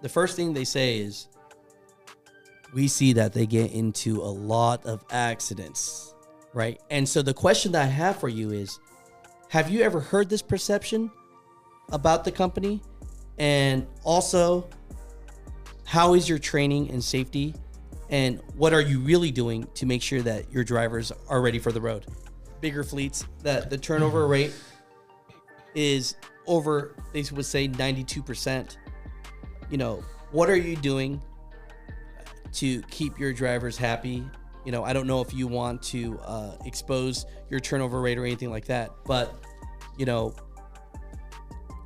the first thing they say is, we see that they get into a lot of accidents, right? And so the question that I have for you is, have you ever heard this perception about the company? And also, how is your training and safety? And what are you really doing to make sure that your drivers are ready for the road? Bigger fleets, that the turnover rate is over, they would say 92%. You know, what are you doing to keep your drivers happy? You know, I don't know if you want to expose your turnover rate or anything like that, but, you know,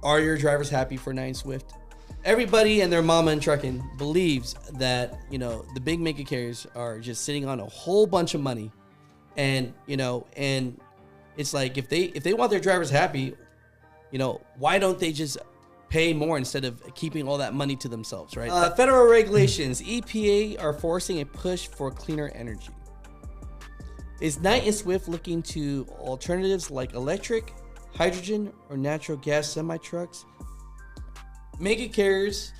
are your drivers happy for 9 Swift? Everybody and their mama in trucking believes that, you know, the big mega carriers are just sitting on a whole bunch of money. And, you know, and it's like, if they want their drivers happy, you know, why don't they just pay more instead of keeping all that money to themselves, right? Federal regulations, EPA are forcing a push for cleaner energy. Is Knight and Swift looking to alternatives like electric, hydrogen, or natural gas semi-trucks? Mega carriers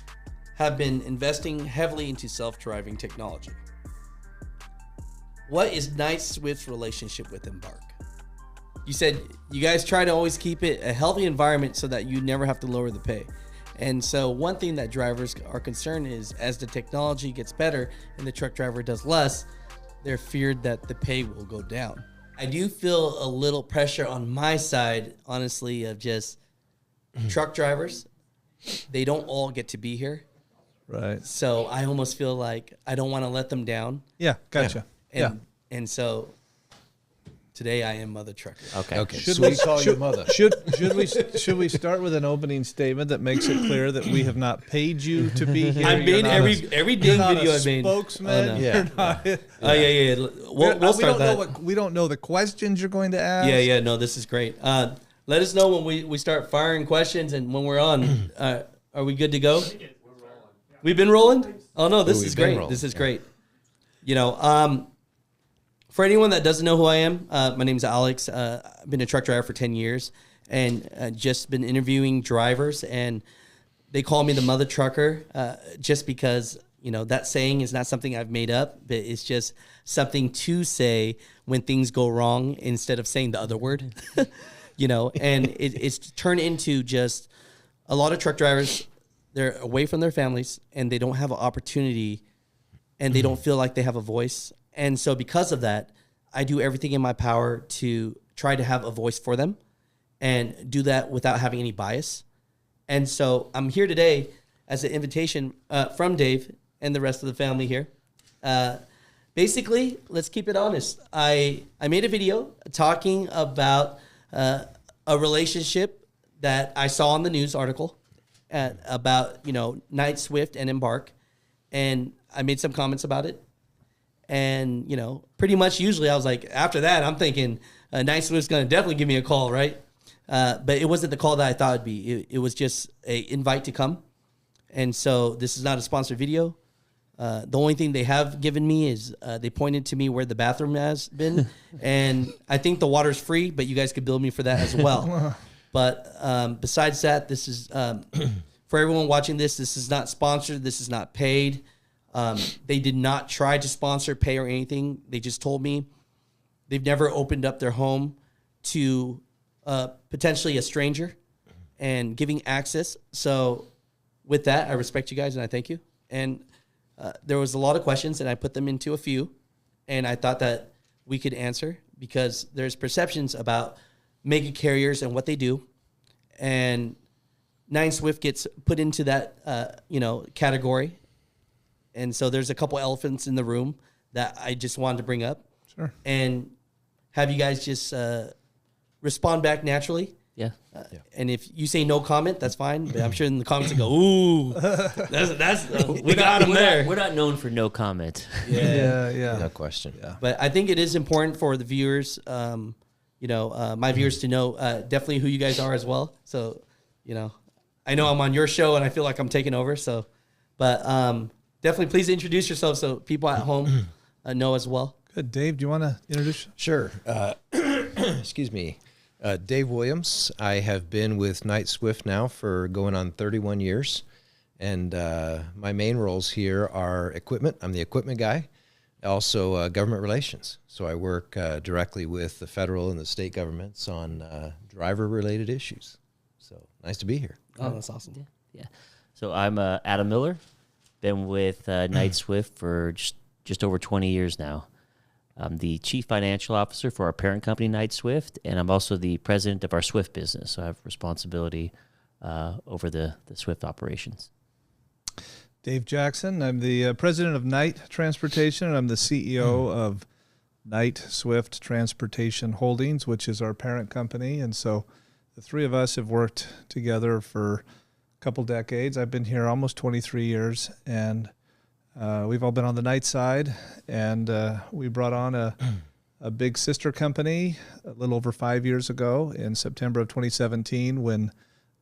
have been investing heavily into self-driving technology. What is Knight Swift's relationship with Embark? You said you guys try to always keep it a healthy environment so that you never have to lower the pay. And so one thing that drivers are concerned is, as the technology gets better and the truck driver does less, they're feared that the pay will go down. I do feel a little pressure on my side, honestly, of just truck drivers. They don't all get to be here. Right. So I almost feel like I don't want to let them down. Yeah, gotcha. And so today I am Mutha Trucker. Okay. Should we call you Mother? Should we start with an oopening statement that makes it clear that we have not paid you to be here? I've made every dang video I've made. Spokesman. Oh, no. You're not, Yeah. We'll start that. We don't know the questions you're going to ask. Yeah. No, this is great. Let us know when we start firing questions and when we're on. Are we good to go? We've been rolling? Oh, no, this is great. This is great. You know, for anyone that doesn't know who I am, my name is Alex. I've been a truck driver for 10 years and just been interviewing drivers. And they call me the Mutha Trucker just because, you know, that saying is not something I've made up, but it's just something to say when things go wrong instead of saying the other word. You know, and it's turned into just a lot of truck drivers, they're away from their families and they don't have an opportunity and they don't feel like they have a voice. And so because of that, I do everything in my power to try to have a voice for them and do that without having any bias. And so I'm here today as an invitation from Dave and the rest of the family here. Basically, let's keep it honest. I made a video talking about a relationship that I saw in the news article about, you know, Knight Swift and Embark. And I made some comments about it. And, you know, pretty much usually I was like, after that, I'm thinking Knight Swift's going to definitely give me a call, right? But it wasn't the call that I thought it'd be. It was just an invite to come. And so this is not a sponsored video. The only thing they have given me is they pointed to me where the bathroom has been. And I think the water's free, but you guys could bill me for that as well. But besides that, this is, for everyone watching this is not sponsored. This is not paid. They did not try to sponsor, pay, or anything. They just told me they've never opened up their home to potentially a stranger and giving access. So with that, I respect you guys and I thank you. And there was a lot of questions and I put them into a few. And I thought that we could answer because there's perceptions about mega carriers and what they do. And 9 Swift gets put into that, category. And so there's a couple elephants in the room that I just wanted to bring up. Sure. And have you guys just respond back naturally. Yeah. And if you say no comment, that's fine. But I'm sure in the comments they go, ooh, that's we got him there. We're not known for no comment. Yeah. No question. Yeah. But I think it is important for the viewers, my viewers to know definitely who you guys are as well. So, I know I'm on your show and I feel like I'm taking over. So, but definitely please introduce yourself so people at home know as well. Good. Dave, do you want to introduce? Sure. Excuse me. Dave Williams. I have been with Knight Swift now for going on 31 years. And my main roles here are equipment. I'm the equipment guy. Also government relations. So I work directly with the federal and the state governments on driver-related issues. So nice to be here. Oh, that's awesome. Yeah. So I'm Adam Miller. Been with Knight Swift for just over 20 years now. I'm the chief financial officer for our parent company, Knight Swift, and I'm also the president of our Swift business. So I have responsibility over the Swift operations. Dave Jackson. I'm the president of Knight Transportation, and I'm the CEO of Knight Swift Transportation Holdings, which is our parent company. And so the three of us have worked together for a couple decades. I've been here almost 23 years, and we've all been on the Knight side. And we brought on a big sister company a little over 5 years ago in September of 2017 when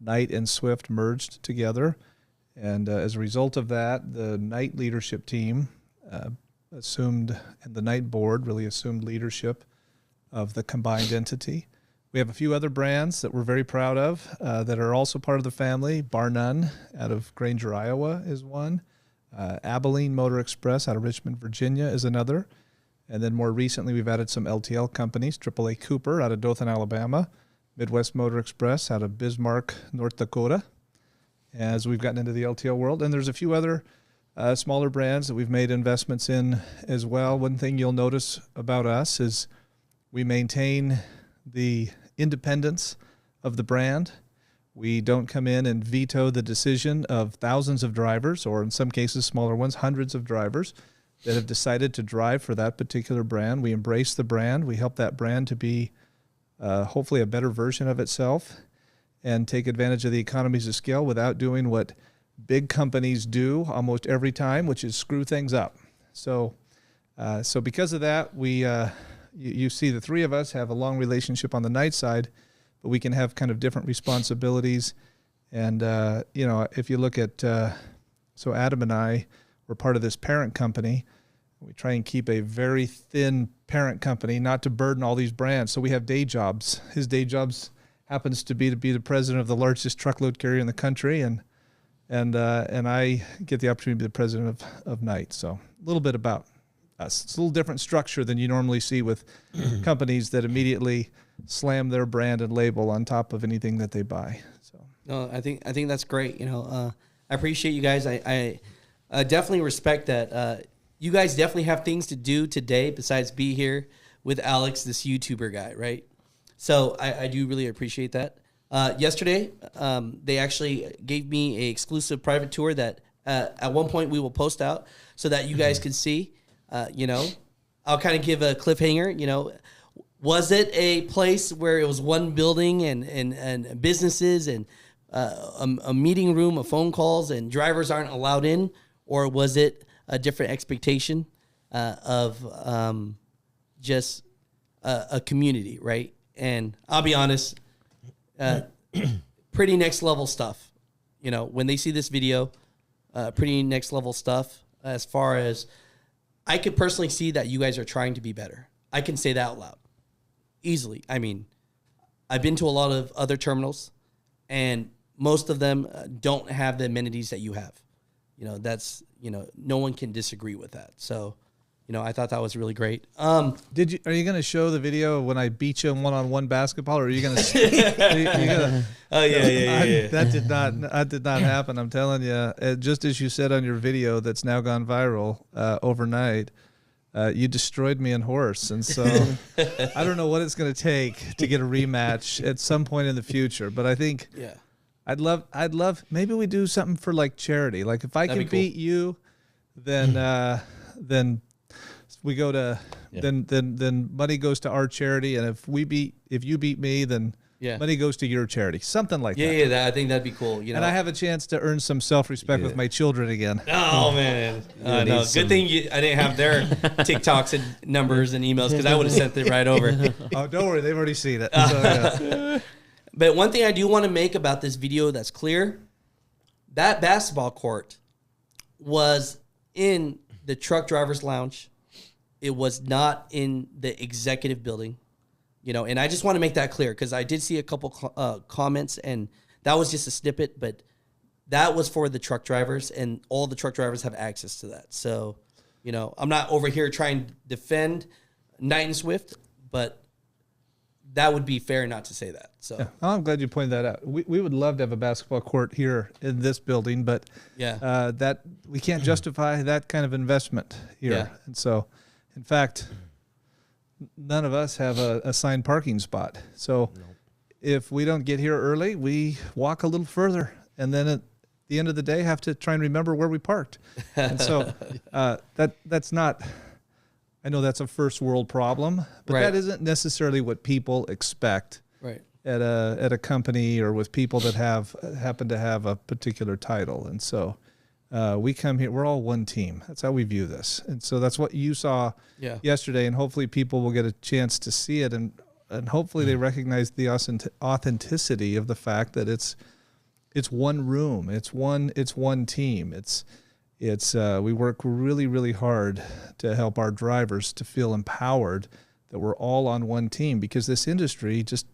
Knight and Swift merged together. And as a result of that, the Knight leadership team assumed, and the Knight board really assumed leadership of the combined entity. We have a few other brands that we're very proud of that are also part of the family. Bar None out of Granger, Iowa is one. Abilene Motor Express out of Richmond, Virginia is another. And then more recently, we've added some LTL companies, AAA Cooper out of Dothan, Alabama, Midwest Motor Express out of Bismarck, North Dakota, as we've gotten into the LTL world. And there's a few other smaller brands that we've made investments in as well. One thing you'll notice about us is we maintain the independence of the brand. We don't come in and veto the decision of thousands of drivers, or in some cases smaller ones, hundreds of drivers that have decided to drive for that particular brand. We embrace the brand. We help that brand to be hopefully a better version of itself, and take advantage of the economies of scale without doing what big companies do almost every time, which is screw things up. So because of that, you see the three of us have a long relationship on the Knight side, but we can have kind of different responsibilities. And, if you look at, so Adam and I were part of this parent company. We try and keep a very thin parent company, not to burden all these brands. So we have day jobs. His day jobs happens to be the president of the largest truckload carrier in the country, and I get the opportunity to be the president of Knight. So a little bit about us. It's a little different structure than you normally see with companies that immediately slam their brand and label on top of anything that they buy. So no, I think that's great. I appreciate you guys. I definitely respect that. You guys definitely have things to do today besides be here with Alex, this YouTuber guy, right? So I do really appreciate that. Yesterday, they actually gave me an exclusive private tour that at one point we will post out so that you guys can see. I'll kind of give a cliffhanger. Was it a place where it was one building and businesses and a meeting room of phone calls and drivers aren't allowed in? Or was it a different expectation of just a community, right? And I'll be honest, pretty next level stuff. When they see this video, pretty next level stuff as far as I could personally see that you guys are trying to be better. I can say that out loud easily. I mean, I've been to a lot of other terminals and most of them don't have the amenities that you have. No one can disagree with that. So, I thought that was really great. are you going to show the video of when I beat you in one-on-one basketball, or are you going to? Oh yeah. That did not happen. I'm telling you. Just as you said on your video, that's now gone viral overnight. You destroyed me in horse, and so I don't know what it's going to take to get a rematch at some point in the future. But I think I'd love. Maybe we do something for like charity. Like if I can beat you, then we go to then money goes to our charity, and if you beat me, then money goes to your charity. Something like that. Yeah, I think that'd be cool. And I have a chance to earn some self-respect with my children again. Oh man, no. Good thing I didn't have their TikToks and numbers and emails, because I would have sent it right over. Oh, don't worry, they've already seen it. So, But one thing I do want to make about this video that's clear, that basketball court was in the truck driver's lounge. It was not in the executive building, and I just want to make that clear because I did see a couple comments, and that was just a snippet, but that was for the truck drivers, and all the truck drivers have access to that. So, you know, I'm not over here trying to defend Knight and Swift, but that would be fair not to say that. So Yeah. Oh, I'm glad you pointed that out. We would love to have a basketball court here in this building, but that we can't justify that kind of investment here. Yeah. And so, in fact, none of us have a assigned parking spot. So if we don't get here early, we walk a little further, and then at the end of the day have to try and remember where we parked. And so that's not... I know that's a first world problem, but that isn't necessarily what people expect at a company or with people that happen to have a particular title. And so we come here, we're all one team. That's how we view this. And so that's what you saw yesterday, and hopefully people will get a chance to see it, and hopefully they recognize the authenticity of the fact that it's one room, it's one team. We work really, really hard to help our drivers to feel empowered that we're all on one team, because this industry just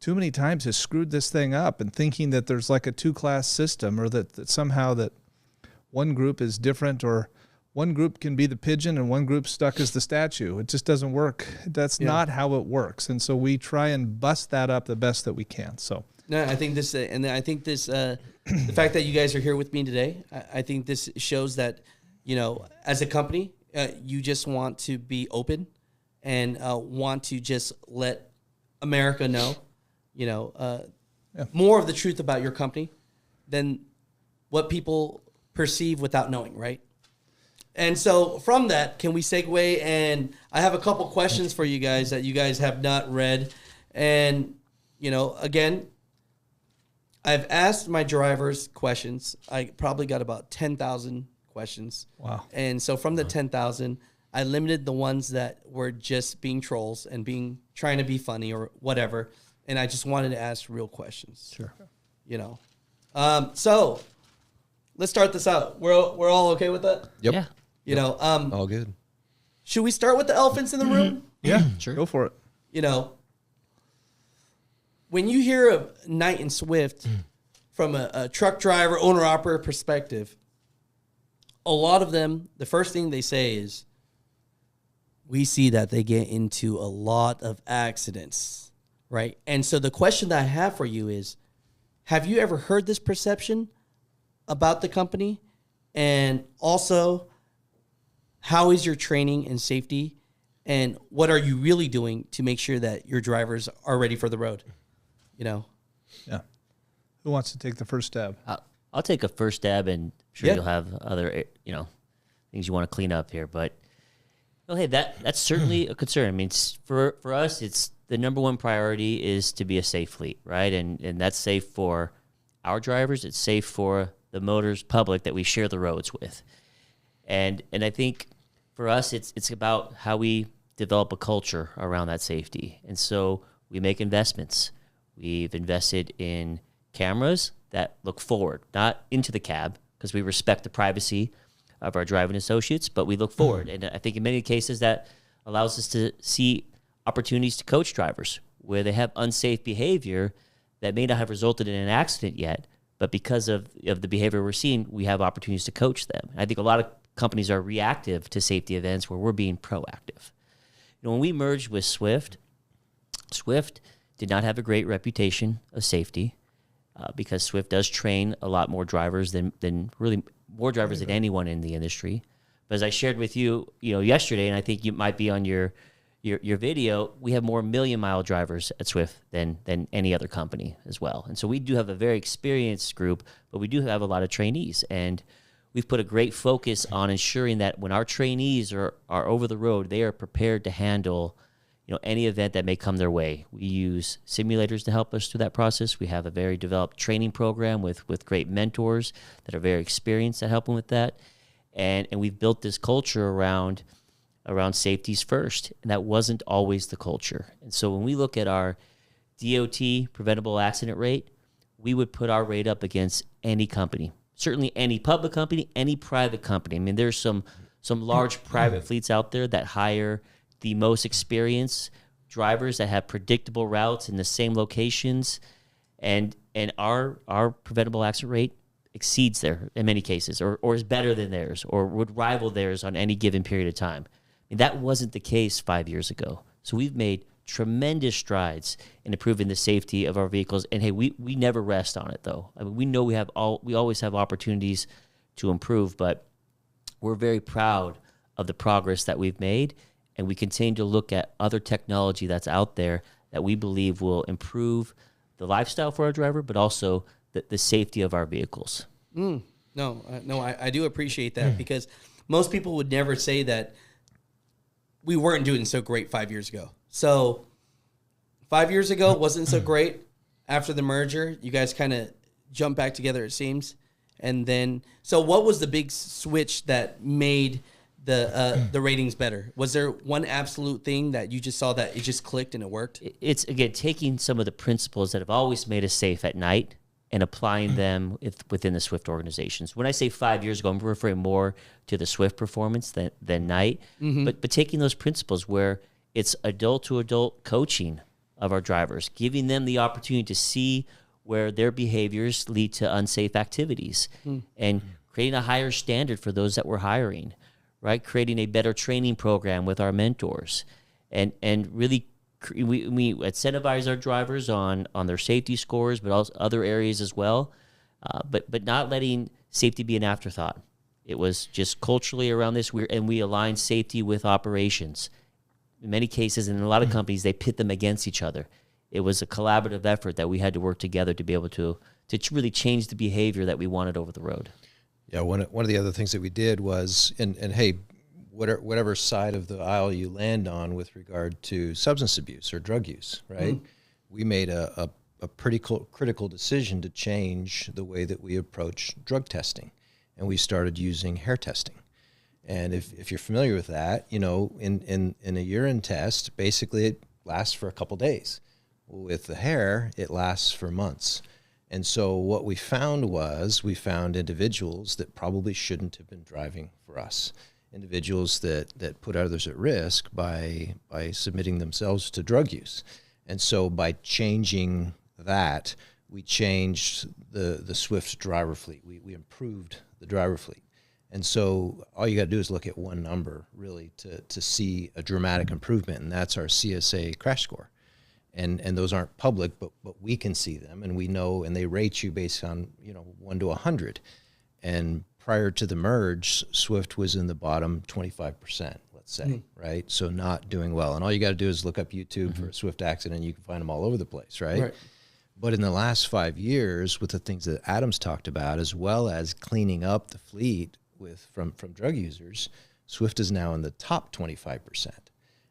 too many times has screwed this thing up, and thinking that there's like a two-class system, or that somehow that one group is different, or one group can be the pigeon and one group stuck as the statue. It just doesn't work. That's not how it works. And so we try and bust that up the best that we can. So no, I think this, the fact that you guys are here with me today, I think this shows that, you know, as a company, you just want to be open and want to just let America know, you know, more of the truth about your company than what people perceive without knowing, right? And so from that, can we segue? And I have a couple questions for you guys that you guys have not read. And, you know, again, I've asked my drivers questions. I probably got about 10,000 questions. Wow. And so from the 10,000, I limited the ones that were just being trolls and trying to be funny or whatever. And I just wanted to ask real questions. Sure. You know. So let's start this out. We're all okay with that? Yep. Yeah. You know, All good. should we start with the elephants in the room? Yeah, Sure. Go for it. You know, when you hear of Knight and Swift from a truck driver, owner-operator perspective, a lot of them, the first thing they say is, we see that they get into a lot of accidents, right? And so the question that I have for you is, have you ever heard this perception about the company? And also, how is your training and safety? And what are you really doing to make sure that your drivers are ready for the road? You know? Yeah. Who wants to take the first stab? I'll take a first stab, and I'm sure Yeah. you'll have other, things you want to clean up here. But, well, hey, that's certainly a concern. I mean, for us, it's the number one priority is to be a safe fleet, right? And that's safe for our drivers. It's safe for the motors public that we share the roads with. And I think for us, it's about how we develop a culture around that safety. And so we make investments. We've invested in cameras that look forward, not into the cab, because we respect the privacy of our driving associates, but we look forward. And I think in many cases that allows us to see opportunities to coach drivers where they have unsafe behavior that may not have resulted in an accident yet, but because of the behavior we're seeing, we have opportunities to coach them. I think a lot of companies are reactive to safety events where we're being proactive. You know, when we merged with Swift did not have a great reputation of safety because Swift does train a lot more drivers than really more drivers than anyone in the industry. But as I shared with you, yesterday, and I think you might be on your video, we have more million-mile drivers at Swift than any other company as well. And so we do have a very experienced group, but we do have a lot of trainees. And we've put a great focus on ensuring that when our trainees are over the road, they are prepared to handle any event that may come their way. We use simulators to help us through that process. We have a very developed training program with great mentors that are very experienced at helping with that. And we've built this culture around safeties first, and that wasn't always the culture. And so when we look at our DOT preventable accident rate, we would put our rate up against any company, certainly any public company, any private company. I mean, there's some large private fleets out there that hire the most experienced drivers that have predictable routes in the same locations, and our preventable accident rate exceeds there in many cases, or is better than theirs, or would rival theirs on any given period of time. And that wasn't the case 5 years ago. So we've made tremendous strides in improving the safety of our vehicles. And hey, we never rest on it though. I mean, we know we always have opportunities to improve, but we're very proud of the progress that we've made, and we continue to look at other technology that's out there that we believe will improve the lifestyle for our driver, but also the safety of our vehicles. I do appreciate that, because most people would never say that we weren't doing so great 5 years ago. So 5 years ago wasn't so great. After the merger, you guys kind of jumped back together, it seems. And then, so what was the big switch that made the ratings better? Was there one absolute thing that you just saw that it just clicked and it worked? It's, again, taking some of the principles that have always made us safe at night and applying them within the Swift organizations. When I say 5 years ago, I'm referring more to the Swift performance than night. But taking those principles where it's adult-to-adult coaching of our drivers, giving them the opportunity to see where their behaviors lead to unsafe activities, and creating a higher standard for those that we're hiring, right? Creating a better training program with our mentors, and really we incentivize our drivers on their safety scores, but also other areas as well, but not letting safety be an afterthought. It was just culturally around this, we align safety with operations. In many cases, and in a lot of companies, they pit them against each other. It was a collaborative effort that we had to work together to be able to really change the behavior that we wanted over the road. Yeah, one of the other things that we did was, and hey, whatever side of the aisle you land on with regard to substance abuse or drug use, right? We made a pretty critical decision to change the way that we approach drug testing, and we started using hair testing. And if you're familiar with that, you know, in a urine test, basically it lasts for a couple days. With the hair, it lasts for months. And so what we found individuals that probably shouldn't have been driving for us, individuals that put others at risk by submitting themselves to drug use. And so by changing that, we changed the Swift driver fleet. We improved the driver fleet. And so all you got to do is look at one number really to see a dramatic improvement, and that's our CSA crash score. And those aren't public, but we can see them, and we know, and they rate you based on, 1 to 100. And prior to the merge, Swift was in the bottom 25%, let's say, right? So not doing well. And all you got to do is look up YouTube for a Swift accident, and you can find them all over the place, right? But in the last 5 years, with the things that Adam's talked about, as well as cleaning up the fleet from drug users, Swift is now in the top 25%.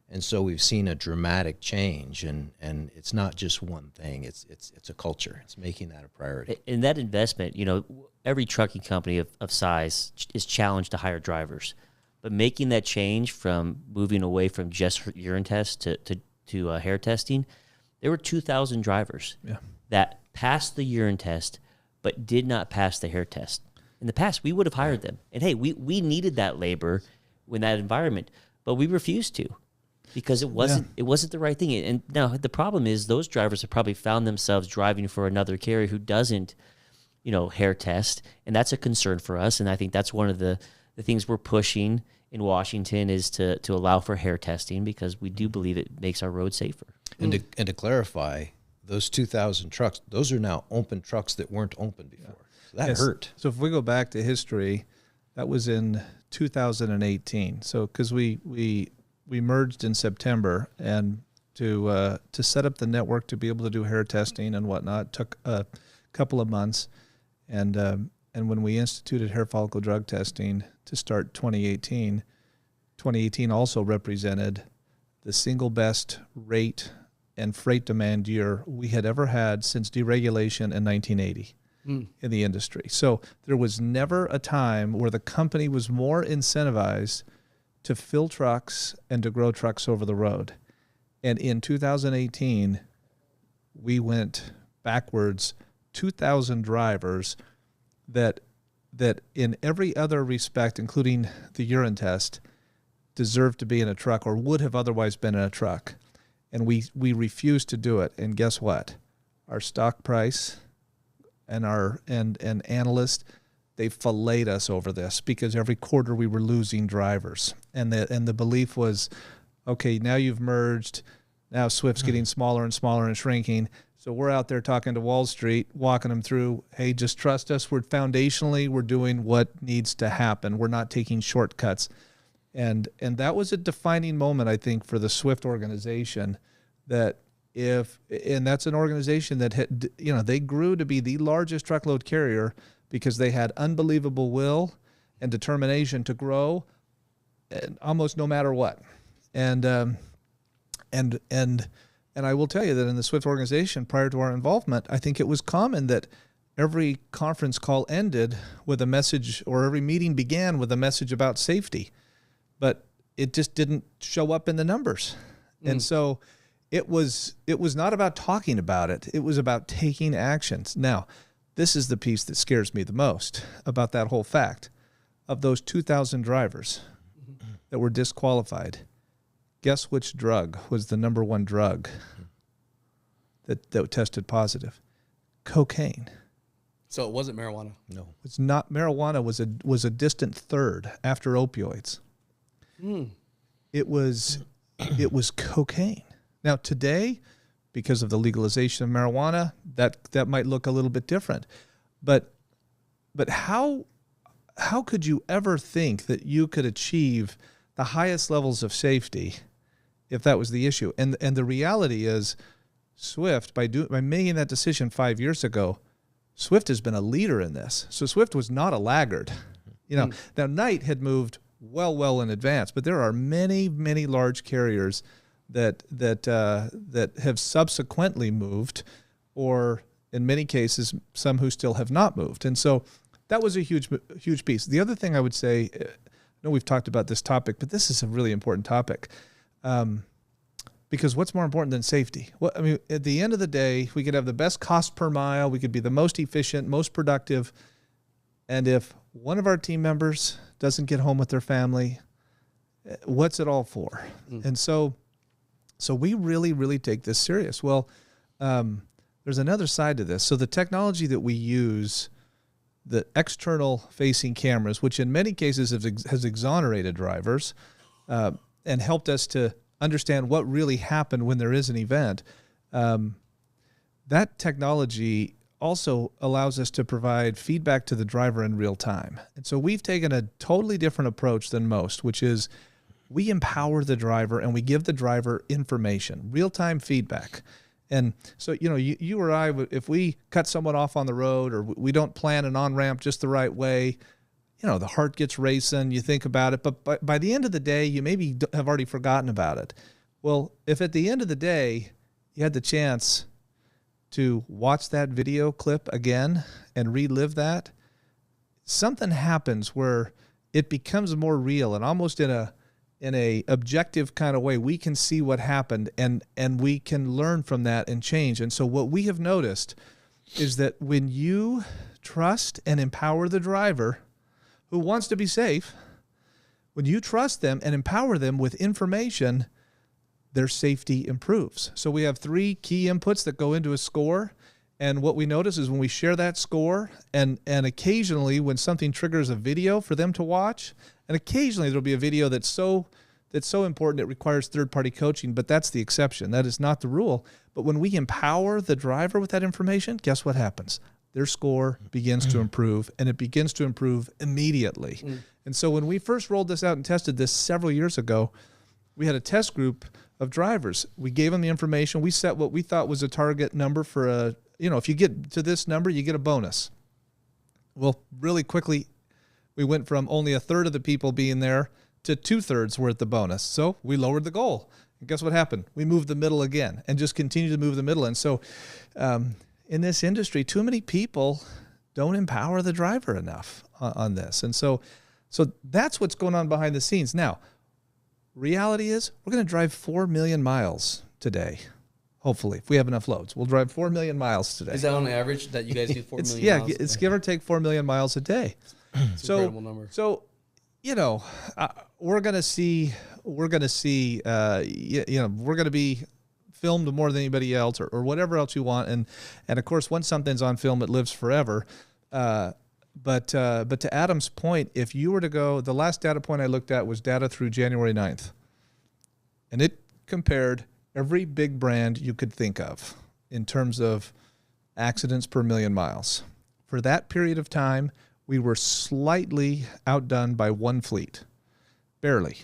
And so we've seen a dramatic change, and it's not just one thing. It's a culture. It's making that a priority. In that investment, every trucking company of size is challenged to hire drivers. But making that change from moving away from just urine tests to hair testing, there were 2,000 drivers that passed the urine test but did not pass the hair test. In the past, we would have hired them. And hey, we needed that labor in that environment, but we refused to, because it wasn't the right thing. And now the problem is those drivers have probably found themselves driving for another carrier who doesn't, hair test, and that's a concern for us. And I think that's one of the things we're pushing in Washington is to allow for hair testing, because we do believe it makes our roads safer. And to clarify, those 2,000 trucks, those are now open trucks that weren't open before. So that hurt. So if we go back to history, that was in 2018. So because we merged in September, and to set up the network to be able to do hair testing and whatnot took a couple of months, and when we instituted hair follicle drug testing to start 2018 also represented the single best rate and freight demand year we had ever had since deregulation in 1980 in the industry. So there was never a time where the company was more incentivized to fill trucks and to grow trucks over the road. And in 2018, we went backwards 2,000 drivers that in every other respect, including the urine test, deserved to be in a truck or would have otherwise been in a truck. And we refused to do it. And guess what? Our stock price and analysts, they filleted us over this because every quarter we were losing drivers. And the belief was, okay, now you've merged. Now Swift's getting smaller and smaller and shrinking. So we're out there talking to Wall Street, walking them through, hey, just trust us. We're doing what needs to happen. We're not taking shortcuts. And that was a defining moment, I think, for the Swift organization, and that's an organization that had, they grew to be the largest truckload carrier because they had unbelievable will and determination to grow almost no matter what. And I will tell you that in the Swift organization, prior to our involvement, I think it was common that every conference call ended with a message, or every meeting began with a message about safety, but it just didn't show up in the numbers. And so it was not about talking about it. It was about taking actions. Now, this is the piece that scares me the most about that whole fact. Of those 2,000 drivers that were disqualified, guess which drug was the number one drug that tested positive? Cocaine. So it wasn't marijuana. No. It's not. Marijuana was a distant third after opioids. It was cocaine. Now today, because of the legalization of marijuana, that might look a little bit different. But how could you ever think that you could achieve the highest levels of safety if that was the issue? And the reality is, Swift, by making that decision 5 years ago, Swift has been a leader in this. So Swift was not a laggard. Now Knight had moved well in advance, but there are many large carriers that have subsequently moved, or in many cases, some who still have not moved. And so that was a huge piece. The other thing I would say, I know we've talked about this topic, but this is a really important topic, because what's more important than safety? At the end of the day, we could have the best cost per mile, we could be the most efficient, most productive, and if one of our team members doesn't get home with their family, what's it all for? And so we really take this serious. Well, there's another side to this. So the technology that we use, the external facing cameras, which in many cases has exonerated drivers and helped us to understand what really happened when there is an event, that technology also allows us to provide feedback to the driver in real time. And so we've taken a totally different approach than most, which is we empower the driver and we give the driver information, real-time feedback. And so, you or I, if we cut someone off on the road, or we don't plan an on-ramp just the right way, the heart gets racing, you think about it, but by the end of the day, you maybe have already forgotten about it. Well, if at the end of the day, you had the chance to watch that video clip again and relive that, something happens where it becomes more real, and almost in a objective kind of way, we can see what happened and we can learn from that and change. And so what we have noticed is that when you trust and empower the driver who wants to be safe, when you trust them and empower them with information, their safety improves. So we have 3 key inputs that go into a score. And what we notice is when we share that score, and occasionally when something triggers a video for them to watch, and occasionally there'll be a video that's so important it requires third-party coaching, but that's the exception. That is not the rule. But when we empower the driver with that information, guess what happens? Their score begins to improve, and it begins to improve immediately. And so when we first rolled this out and tested this several years ago, we had a test group of drivers. We gave them the information. We set what we thought was a target number for if you get to this number, you get a bonus. Well, really quickly, we went from only a third of the people being there to 2/3 were at the bonus. So we lowered the goal. And guess what happened? We moved the middle again and just continue to move the middle. And so in this industry, too many people don't empower the driver enough on this. And so that's what's going on behind the scenes. Now, reality is we're going to drive 4 million miles today. Hopefully, if we have enough loads, we'll drive 4 million miles today. Is that on average that you guys do 4 million miles? Yeah, it's give or take 4 million miles a day. It's an incredible number. So, we're going to be filmed more than anybody else, or whatever else you want. And of course, once something's on film, it lives forever. But to Adam's point, if you were to go, the last data point I looked at was data through January 9th. And it compared every big brand you could think of in terms of accidents per million miles. For that period of time, we were slightly outdone by one fleet, barely.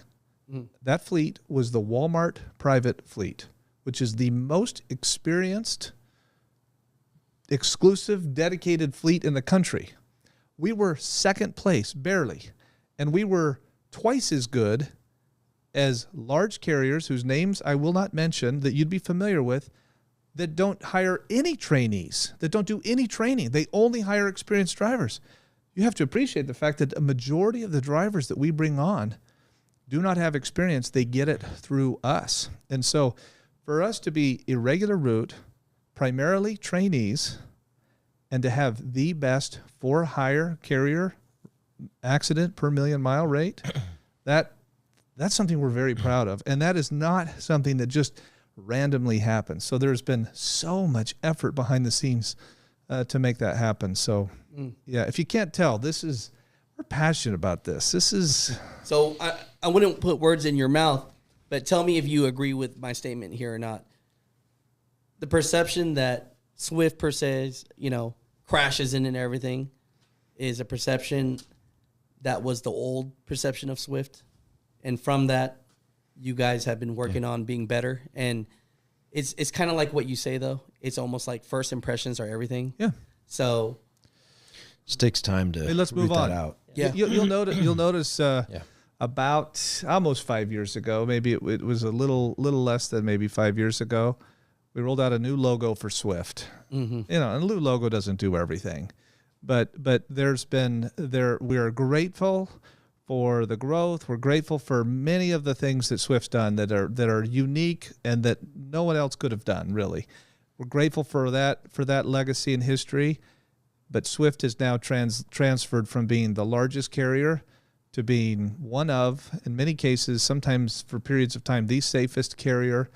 That fleet was the Walmart private fleet, which is the most experienced, exclusive, dedicated fleet in the country. We were second place, barely. And we were twice as good as large carriers whose names I will not mention that you'd be familiar with, that don't hire any trainees, that don't do any training. They only hire experienced drivers. You have to appreciate the fact that a majority of the drivers that we bring on do not have experience. They get it through us. And so for us to be irregular route, primarily trainees, and to have the best for hire carrier accident per million mile rate, that's something we're very proud of. And that is not something that just randomly happens. So there's been so much effort behind the scenes to make that happen. So yeah, if you can't tell, we're passionate about this. This is... So I wouldn't put words in your mouth, but tell me if you agree with my statement here or not. The perception that Swift per se, crashes in and everything is a perception that was the old perception of Swift. And from that, you guys have been working on being better. And it's kind of like what you say, though. It's almost like first impressions are everything. Yeah. it So just takes time to let's move root on. that out. Yeah. You'll notice about almost 5 years ago, maybe it was a little less than maybe 5 years ago, we rolled out a new logo for Swift. And a new logo doesn't do everything, but we are grateful for the growth. We're grateful for many of the things that Swift's done that are unique and that no one else could have done, really. We're grateful for that legacy and history, but Swift is now transferred from being the largest carrier to being one of, in many cases, sometimes for periods of time, the safest carrier,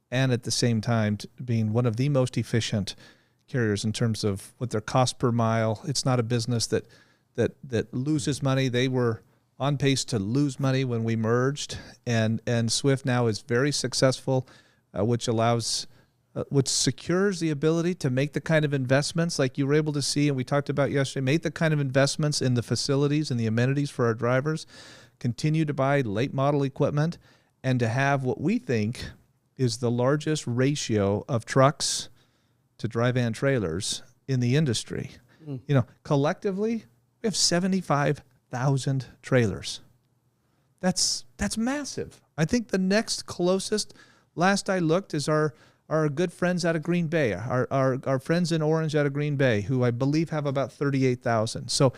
and at the same time being one of the most efficient carriers in terms of what their cost per mile. It's not a business that loses money. They were on pace to lose money when we merged, and Swift now is very successful, which secures the ability to make the kind of investments like you were able to see, and we talked about yesterday, make the kind of investments in the facilities and the amenities for our drivers, continue to buy late model equipment, and to have what we think is the largest ratio of trucks to dry van trailers in the industry. Collectively, we have 75,000 trailers. That's massive. I think the next closest, last I looked, is our good friends out of Green Bay, our friends in Orange out of Green Bay, who I believe have about 38,000. So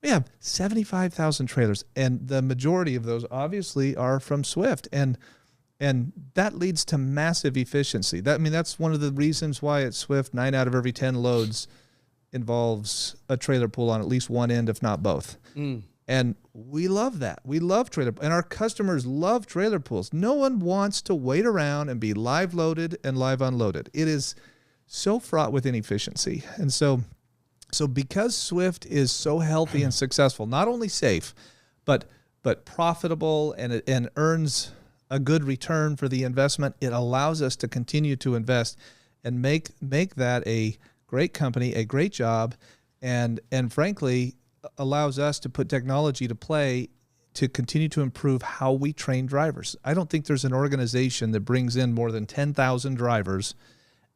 we have 75,000 trailers, and the majority of those obviously are from Swift, and that leads to massive efficiency. That's one of the reasons why at Swift, 9 out of every 10 loads involves a trailer pull on at least one end, if not both. And we love that. We love trailer, and our customers love trailer pulls. No one wants to wait around and be live loaded and live unloaded. It is so fraught with inefficiency. And so because Swift is so healthy and successful, not only safe, but profitable, and earns a good return for the investment, it allows us to continue to invest and make that a great company, a great job, and frankly allows us to put technology to play to continue to improve how we train drivers. I don't think there's an organization that brings in more than 10,000 drivers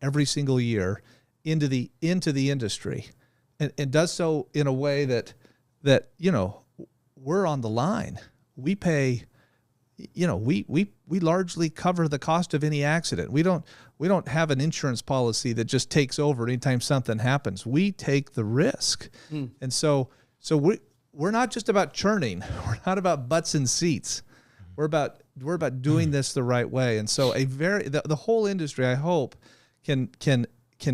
every single year into the industry, and does so in a way that we're on the line. We pay. We largely cover the cost of any accident. We don't have an insurance policy that just takes over anytime something happens. We take the risk. And so we're not just about churning. We're not about butts and seats. We're about doing this the right way. And so the whole industry, I hope, can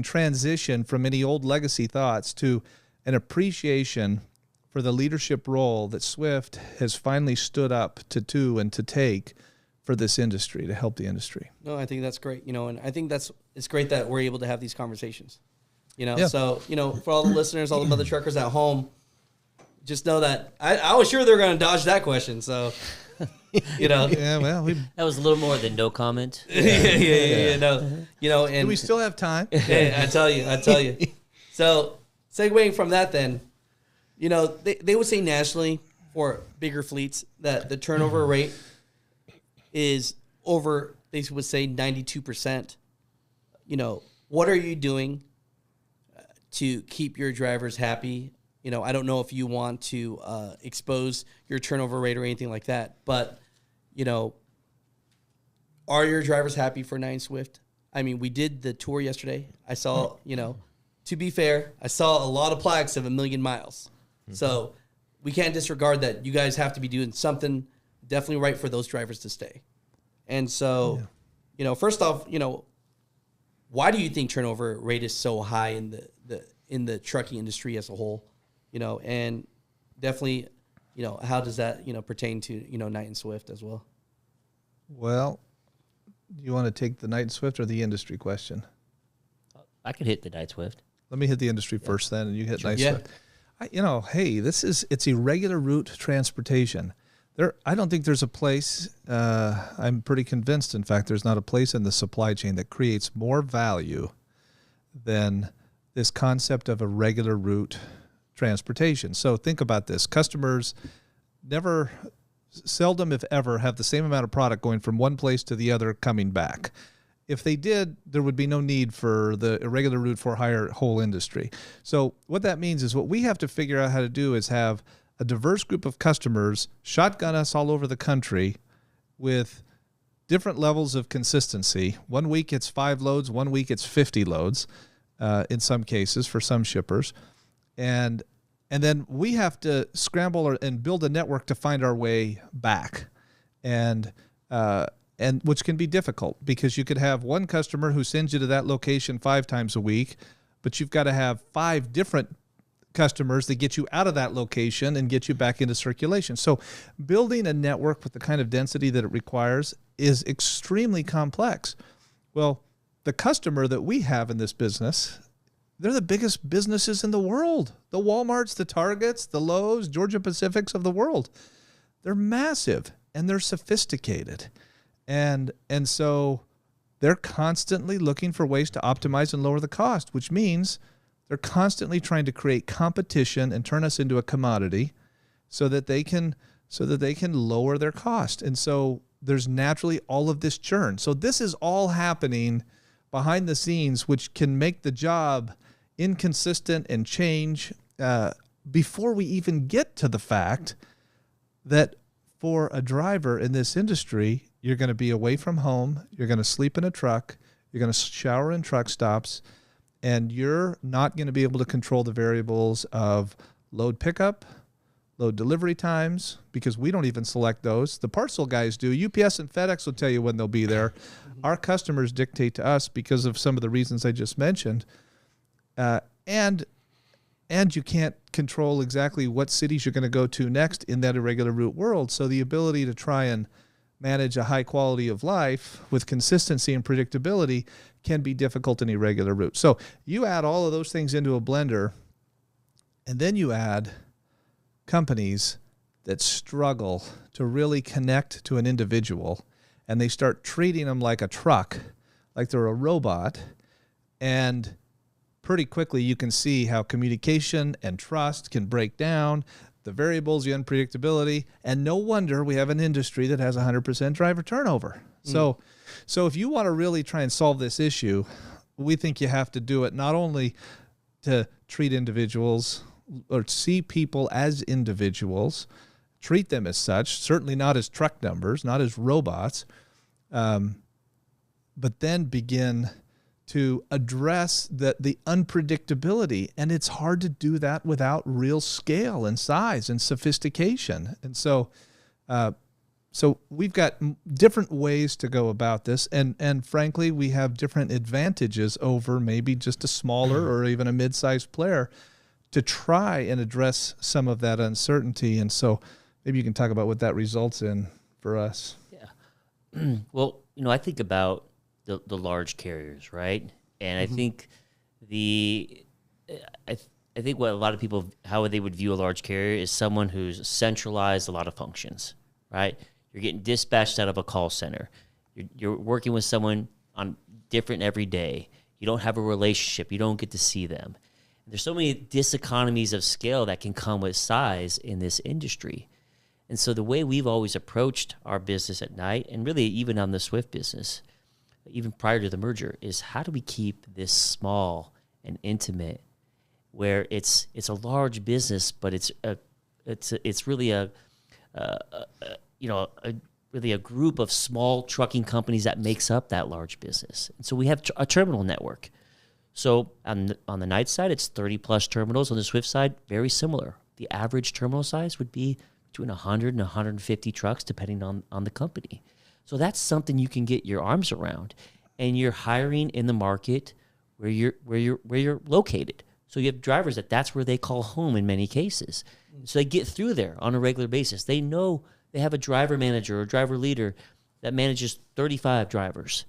transition from any old legacy thoughts to an appreciation for the leadership role that Swift has finally stood up to do and to take for this industry, to help the industry. No, I think that's great. And I think it's great that we're able to have these conversations. Yeah. So, for all the listeners, all the mother truckers at home, just know that I was sure they were going to dodge that question. So, Yeah, well, That was a little more than no comment. no, and do we still have time? yeah, I tell you. So, segueing from that, then, they would say nationally for bigger fleets that the turnover rate is over, they would say 92%. What are you doing to keep your drivers happy? I don't know if you want to expose your turnover rate or anything like that, but, are your drivers happy for 9 Swift? I mean, we did the tour yesterday. I saw, to be fair, I saw a lot of plaques of 1,000,000 miles. Mm-hmm. So we can't disregard that. You guys have to be doing something definitely right for those drivers to stay. And so, first off, why do you think turnover rate is so high in the trucking industry as a whole? And definitely, how does that, pertain to, Knight and Swift as well? Well, you want to take the Knight and Swift or the industry question? I could hit the Knight Swift. Let me hit the industry first then, and you hit Knight Yeah. Swift. Hey, it's irregular route transportation. I don't think there's a place, I'm pretty convinced, in fact, there's not a place in the supply chain that creates more value than this concept of a regular route transportation. So think about this. Customers seldom, if ever, have the same amount of product going from one place to the other coming back. If they did, there would be no need for the irregular route for hire whole industry. So what that means is what we have to figure out how to do is have a diverse group of customers shotgun us all over the country with different levels of consistency. One week it's 5 loads, one week it's 50 loads in some cases for some shippers. And then we have to scramble and build a network to find our way back. And which can be difficult because you could have one customer who sends you to that location 5 times a week, but you've got to have 5 different customers that get you out of that location and get you back into circulation. So building a network with the kind of density that it requires is extremely complex. Well, the customer that we have in this business, they're the biggest businesses in the world. The Walmarts, the Targets, the Lowe's, Georgia Pacifics of the world. They're massive and they're sophisticated. And so they're constantly looking for ways to optimize and lower the cost, which means they're constantly trying to create competition and turn us into a commodity so that they can lower their cost. And so there's naturally all of this churn. So this is all happening behind the scenes, which can make the job inconsistent and change before we even get to the fact that for a driver in this industry, you're going to be away from home, you're going to sleep in a truck, you're going to shower in truck stops, and you're not going to be able to control the variables of load pickup, load delivery times, because we don't even select those. The parcel guys do. UPS and FedEx will tell you when they'll be there. Our customers dictate to us because of some of the reasons I just mentioned. And you can't control exactly what cities you're going to go to next in that irregular route world. So the ability to try and manage a high quality of life with consistency and predictability can be difficult in irregular route. So you add all of those things into a blender, and then you add companies that struggle to really connect to an individual, and they start treating them like a truck, like they're a robot, and pretty quickly you can see how communication and trust can break down, the variables, the unpredictability, and no wonder we have an industry that has 100% driver turnover. So if you want to really try and solve this issue, we think you have to do it not only to treat individuals or see people as individuals, treat them as such, certainly not as truck numbers, not as robots, but then begin to address the unpredictability. And it's hard to do that without real scale and size and sophistication. And so we've got different ways to go about this. And frankly, we have different advantages over maybe just a smaller or even a mid-sized player to try and address some of that uncertainty. And so maybe you can talk about what that results in for us. Yeah. Well, I think about the large carriers, right? And I think I think what a lot of people, how they would view a large carrier is someone who's centralized a lot of functions, right? You're getting dispatched out of a call center. You're working with someone on different every day. You don't have a relationship. You don't get to see them. There's so many diseconomies of scale that can come with size in this industry. And so the way we've always approached our business at Knight, and really even on the Swift business, even prior to the merger, is how do we keep this small and intimate, where it's a large business, but it's really really a group of small trucking companies that makes up that large business. And so we have a terminal network. So on the Knight side, it's 30 plus terminals. On the Swift side, very similar. The average terminal size would be between 100 and 150 trucks, depending on the company. So that's something you can get your arms around, and you're hiring in the market where you're located. So you have drivers that's where they call home in many cases. So they get through there on a regular basis. They know they have a driver manager or driver leader that manages 35 drivers.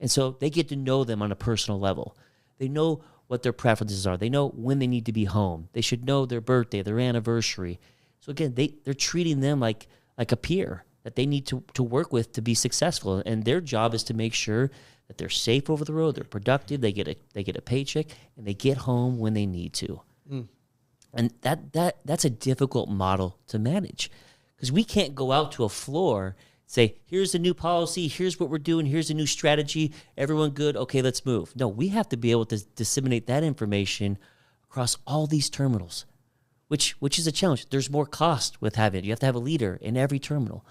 And so they get to know them on a personal level. They know what their preferences are. They know when they need to be home. They should know their birthday, their anniversary. So again, they're treating them like a peer that they need to work with to be successful. And their job is to make sure that they're safe over the road, they're productive, they get a paycheck, and they get home when they need to. And that's a difficult model to manage, because we can't go out to a floor, say, here's a new policy, here's what we're doing, here's a new strategy, everyone good, okay, let's move. No, we have to be able to disseminate that information across all these terminals, which is a challenge. There's more cost with having it. You have to have a leader in every terminal.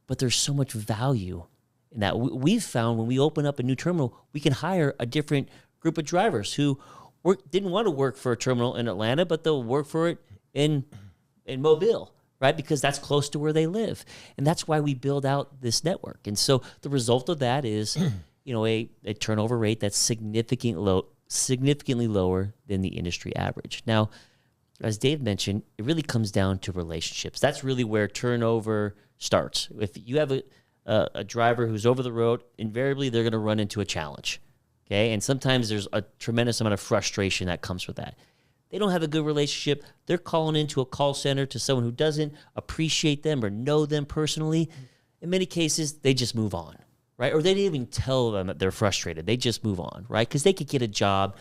But there's so much value in that. We've found when we open up a new terminal, we can hire a different group of drivers who didn't want to work for a terminal in Atlanta, but they'll work for it in Mobile, right? Because that's close to where they live. And that's why we build out this network. And so the result of that is, a turnover rate that's significantly lower than the industry average. Now, as Dave mentioned, it really comes down to relationships. That's really where turnover starts. If you have a driver who's over the road, invariably they're going to run into a challenge, okay? And sometimes there's a tremendous amount of frustration that comes with that. They don't have a good relationship. They're calling into a call center to someone who doesn't appreciate them or know them personally. In many cases, they just move on, right? Or they didn't even tell them that they're frustrated. They just move on, right? Because they could get a job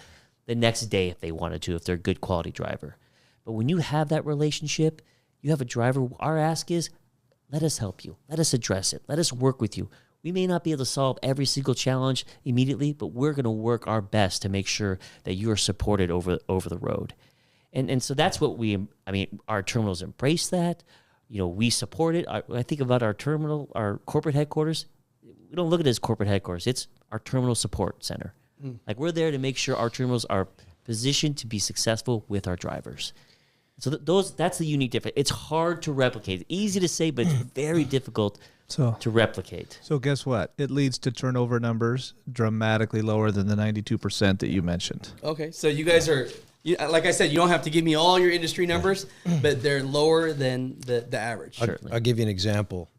the next day if they wanted to, if they're a good quality driver. But when you have that relationship, you have a driver, our ask is, let us help you. Let us address it. Let us work with you. We may not be able to solve every single challenge immediately, but we're going to work our best to make sure that you are supported over the road. And so that's what our terminals embrace that. We support it. I think about our terminal, our corporate headquarters. We don't look at it as corporate headquarters. It's our terminal support center. Like, we're there to make sure our terminals are positioned to be successful with our drivers. So that's the unique difference. It's hard to replicate. It's easy to say, but it's very difficult to replicate. So guess what? It leads to turnover numbers dramatically lower than the 92% that you mentioned. Okay, so you guys are, like I said, you don't have to give me all your industry numbers, but they're lower than the average. I'll give you an example.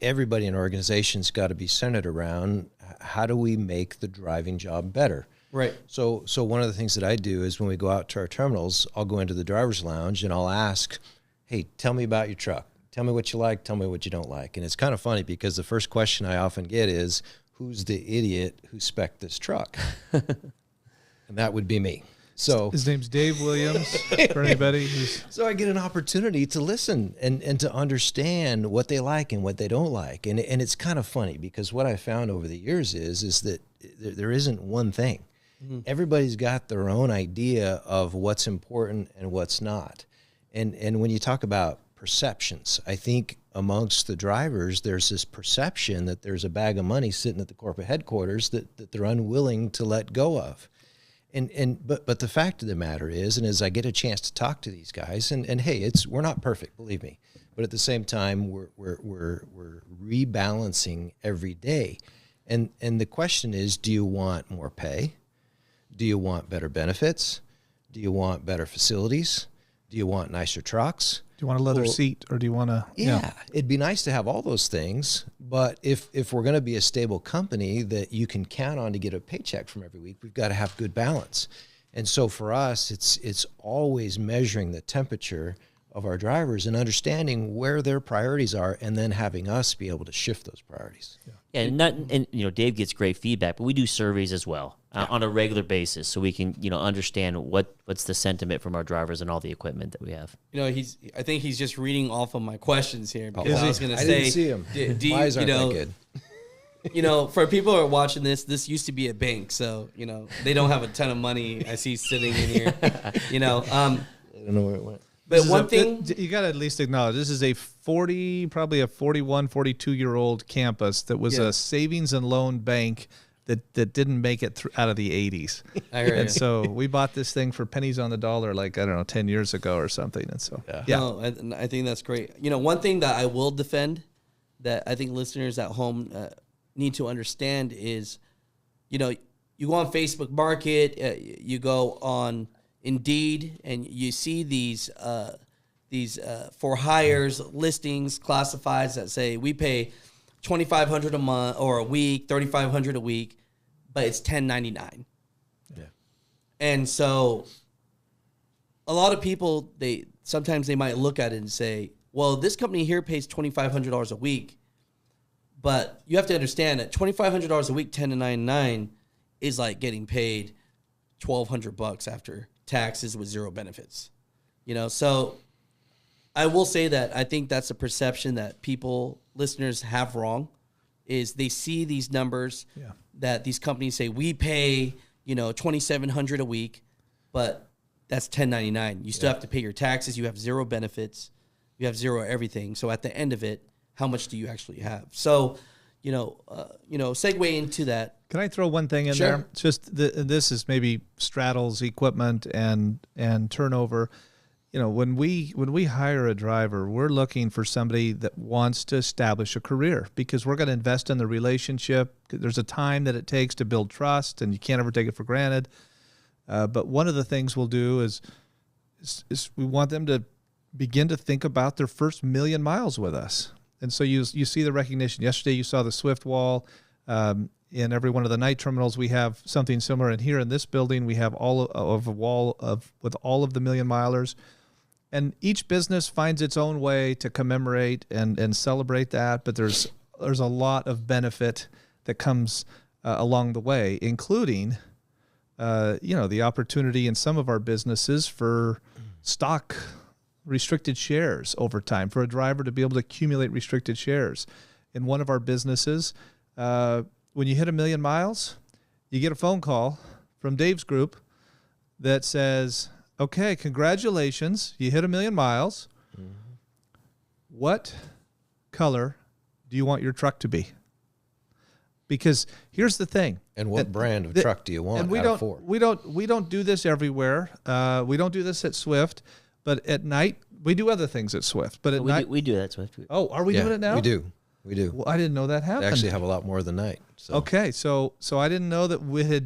Everybody in organizations got to be centered around, how do we make the driving job better? Right. So one of the things that I do is when we go out to our terminals, I'll go into the driver's lounge and I'll ask, hey, tell me about your truck. Tell me what you like. Tell me what you don't like. And it's kind of funny because the first question I often get is, who's the idiot who spec'd this truck? And that would be me. So his name's Dave Williams, for anybody who's... So I get an opportunity to listen and to understand what they like and what they don't like. And it's kind of funny because what I found over the years is that there isn't one thing. Everybody's got their own idea of what's important and what's not. And when you talk about perceptions, I think amongst the drivers, there's this perception that there's a bag of money sitting at the corporate headquarters that they're unwilling to let go of. But the fact of the matter is, and as I get a chance to talk to these guys, and hey, we're not perfect, believe me, but at the same time, we're rebalancing every day. And the question is, do you want more pay? Do you want better benefits? Do you want better facilities? Do you want nicer trucks? Do you want a leather Well, seat, or do you want to? Yeah, it'd be nice to have all those things, but if we're going to be a stable company that you can count on to get a paycheck from every week, we've got to have good balance. And so for us, it's always measuring the temperature of our drivers and understanding where their priorities are, and then having us be able to shift those priorities. Yeah, and Dave gets great feedback, but we do surveys as well on a regular basis, so we can understand what's the sentiment from our drivers and all the equipment that we have. I think he's just reading off of my questions here, because I was going to I say, didn't see him. My eyes aren't that good. For people who are watching this used to be a bank, so they don't have a ton of money. I see sitting in here, I don't know where it went. But one thing you got to at least acknowledge, this is probably a 41, 42-year-old campus that was a savings and loan bank that didn't make it out of the 80s. I heard And it. so we bought this thing for pennies on the dollar, 10 years ago or something. And so, No, I think that's great. One thing that I will defend, that I think listeners at home need to understand is, you go on Facebook Market, you go on Indeed, and you see these for hires listings, classifieds that say we pay $2,500 a month or a week, $3,500 a week, but it's $10.99. Yeah. And so a lot of people, sometimes they might look at it and say, well, this company here pays $2,500 a week, but you have to understand that $2,500 a week, $10.99, is like getting paid $1,200 after taxes with zero benefits. So I will say that I think that's a perception that listeners have wrong, is they see these numbers that these companies say we pay, $2,700 a week, but that's $10.99. You still have to pay your taxes. You have zero benefits. You have zero everything. So at the end of it, how much do you actually have? So, segue into that. Can I throw one thing in Sure. there? It's just this is maybe straddles equipment and turnover. When we hire a driver, we're looking for somebody that wants to establish a career, because we're going to invest in the relationship. There's a time that it takes to build trust, and you can't ever take it for granted. But one of the things we'll do is we want them to begin to think about their first 1,000,000 miles with us. And so you see the recognition. Yesterday you saw the Swift wall. In every one of the night terminals, we have something similar. And here in this building, we have all of a wall with all of the 1,000,000 milers. And each business finds its own way to commemorate and celebrate that. But there's a lot of benefit that comes along the way, including the opportunity in some of our businesses for stock restricted shares over time, for a driver to be able to accumulate restricted shares. In one of our businesses, when you hit 1,000,000 miles, you get a phone call from Dave's group that says, okay, congratulations, you hit 1,000,000 miles. Mm-hmm. What color do you want your truck to be? Because here's the thing. And what brand of truck do you want? And we don't do this everywhere. We don't do this at Swift, but at night we do other things at Swift. But at night we do that, Swift. Oh, are we doing it now? We do. Well, I didn't know that happened. They actually have a lot more than night. So. Okay, so I didn't know that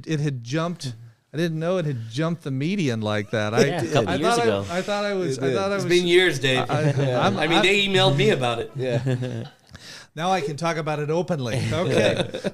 it had jumped. I didn't know it had jumped the median like that. A couple years ago. I thought I was. It's been years, Dave. They emailed me about it. Yeah. Now I can talk about it openly. Okay.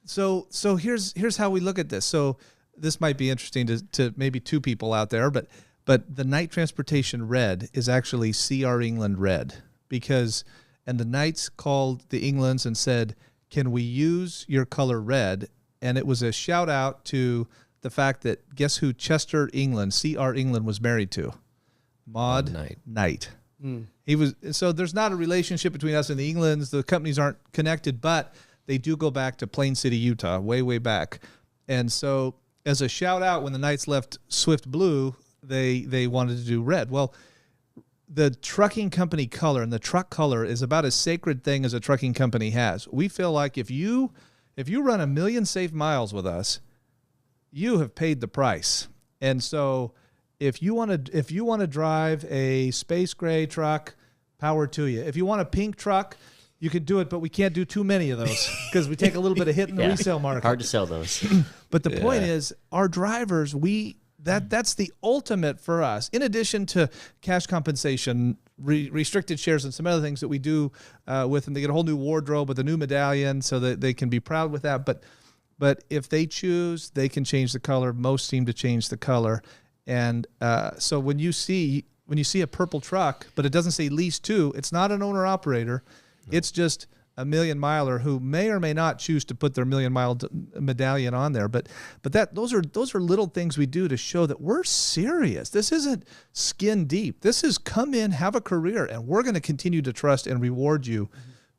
So here's how we look at this. So this might be interesting to maybe two people out there, but the night transportation red is actually CR England red, and the Knights called the Englands and said, can we use your color red? And it was a shout out to the fact that, guess who Chester England, CR England, was married to? Maud Knight. So there's not a relationship between us and the Englands. The companies aren't connected, but they do go back to Plain City, Utah, way, way back. And so as a shout out, when the Knights left Swift Blue, they wanted to do red. Well, the trucking company color and the truck color is about as sacred thing as a trucking company has. We feel like if you run 1,000,000 safe miles with us, you have paid the price. And so if you want to drive a space gray truck, power to you. If you want a pink truck, you could do it, but we can't do too many of those because we take a little bit of hit in the resale market. Hard to sell those. But the point is, our drivers, we That's the ultimate for us. In addition to cash compensation, restricted shares, and some other things that we do with them, they get a whole new wardrobe with a new medallion, so that they can be proud with that. But if they choose, they can change the color. Most seem to change the color, and so when you see a purple truck, but it doesn't say lease to, it's not an owner operator. No. It's just a million miler who may or may not choose to put their million mile medallion on there. But those are little things we do to show that we're serious. This isn't skin deep. This is come in, have a career, and we're going to continue to trust and reward you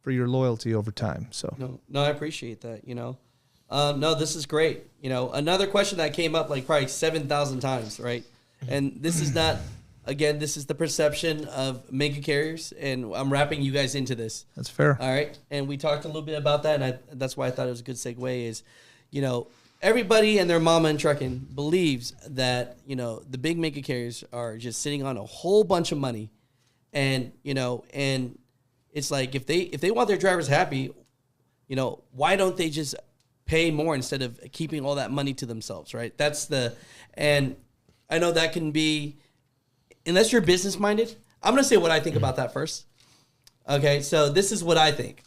for your loyalty over time. So no, I appreciate that. No, this is great. Another question that came up like probably 7,000 times, right? And this is not. Again, this is the perception of mega carriers, and I'm wrapping you guys into this. That's fair. All right, and we talked a little bit about that, and that's why I thought it was a good segue is, everybody and their mama in trucking believes that, the big mega carriers are just sitting on a whole bunch of money, and, and it's like if they want their drivers happy, why don't they just pay more instead of keeping all that money to themselves, right? And I know that can be... Unless you're business minded, I'm going to say what I think about that first. Okay, so this is what I think.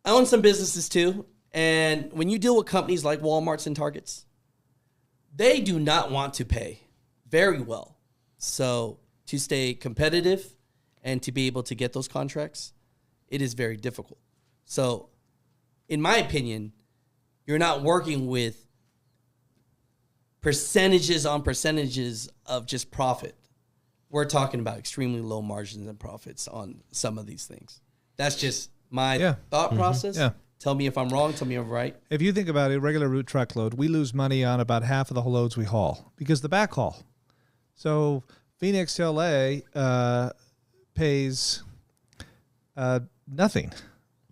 I own some businesses too, and when you deal with companies like Walmarts and Targets, they do not want to pay very well. So to stay competitive and to be able to get those contracts, it is very difficult. So in my opinion, you're not working with percentages on percentages of just profit. We're talking about extremely low margins and profits on some of these things. That's just my thought process. Yeah. Tell me if I'm wrong. Tell me if I'm right. If you think about a regular route truckload, we lose money on about half of the loads we haul because the backhaul. So Phoenix to LA pays nothing.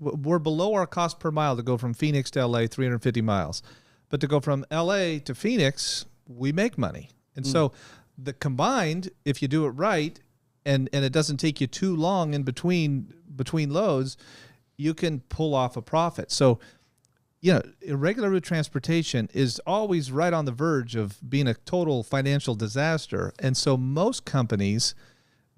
We're below our cost per mile to go from Phoenix to LA, 350 miles. But to go from LA to Phoenix, we make money. And so the combined, if you do it right, and it doesn't take you too long in between loads, you can pull off a profit. So, irregular route transportation is always right on the verge of being a total financial disaster. And so most companies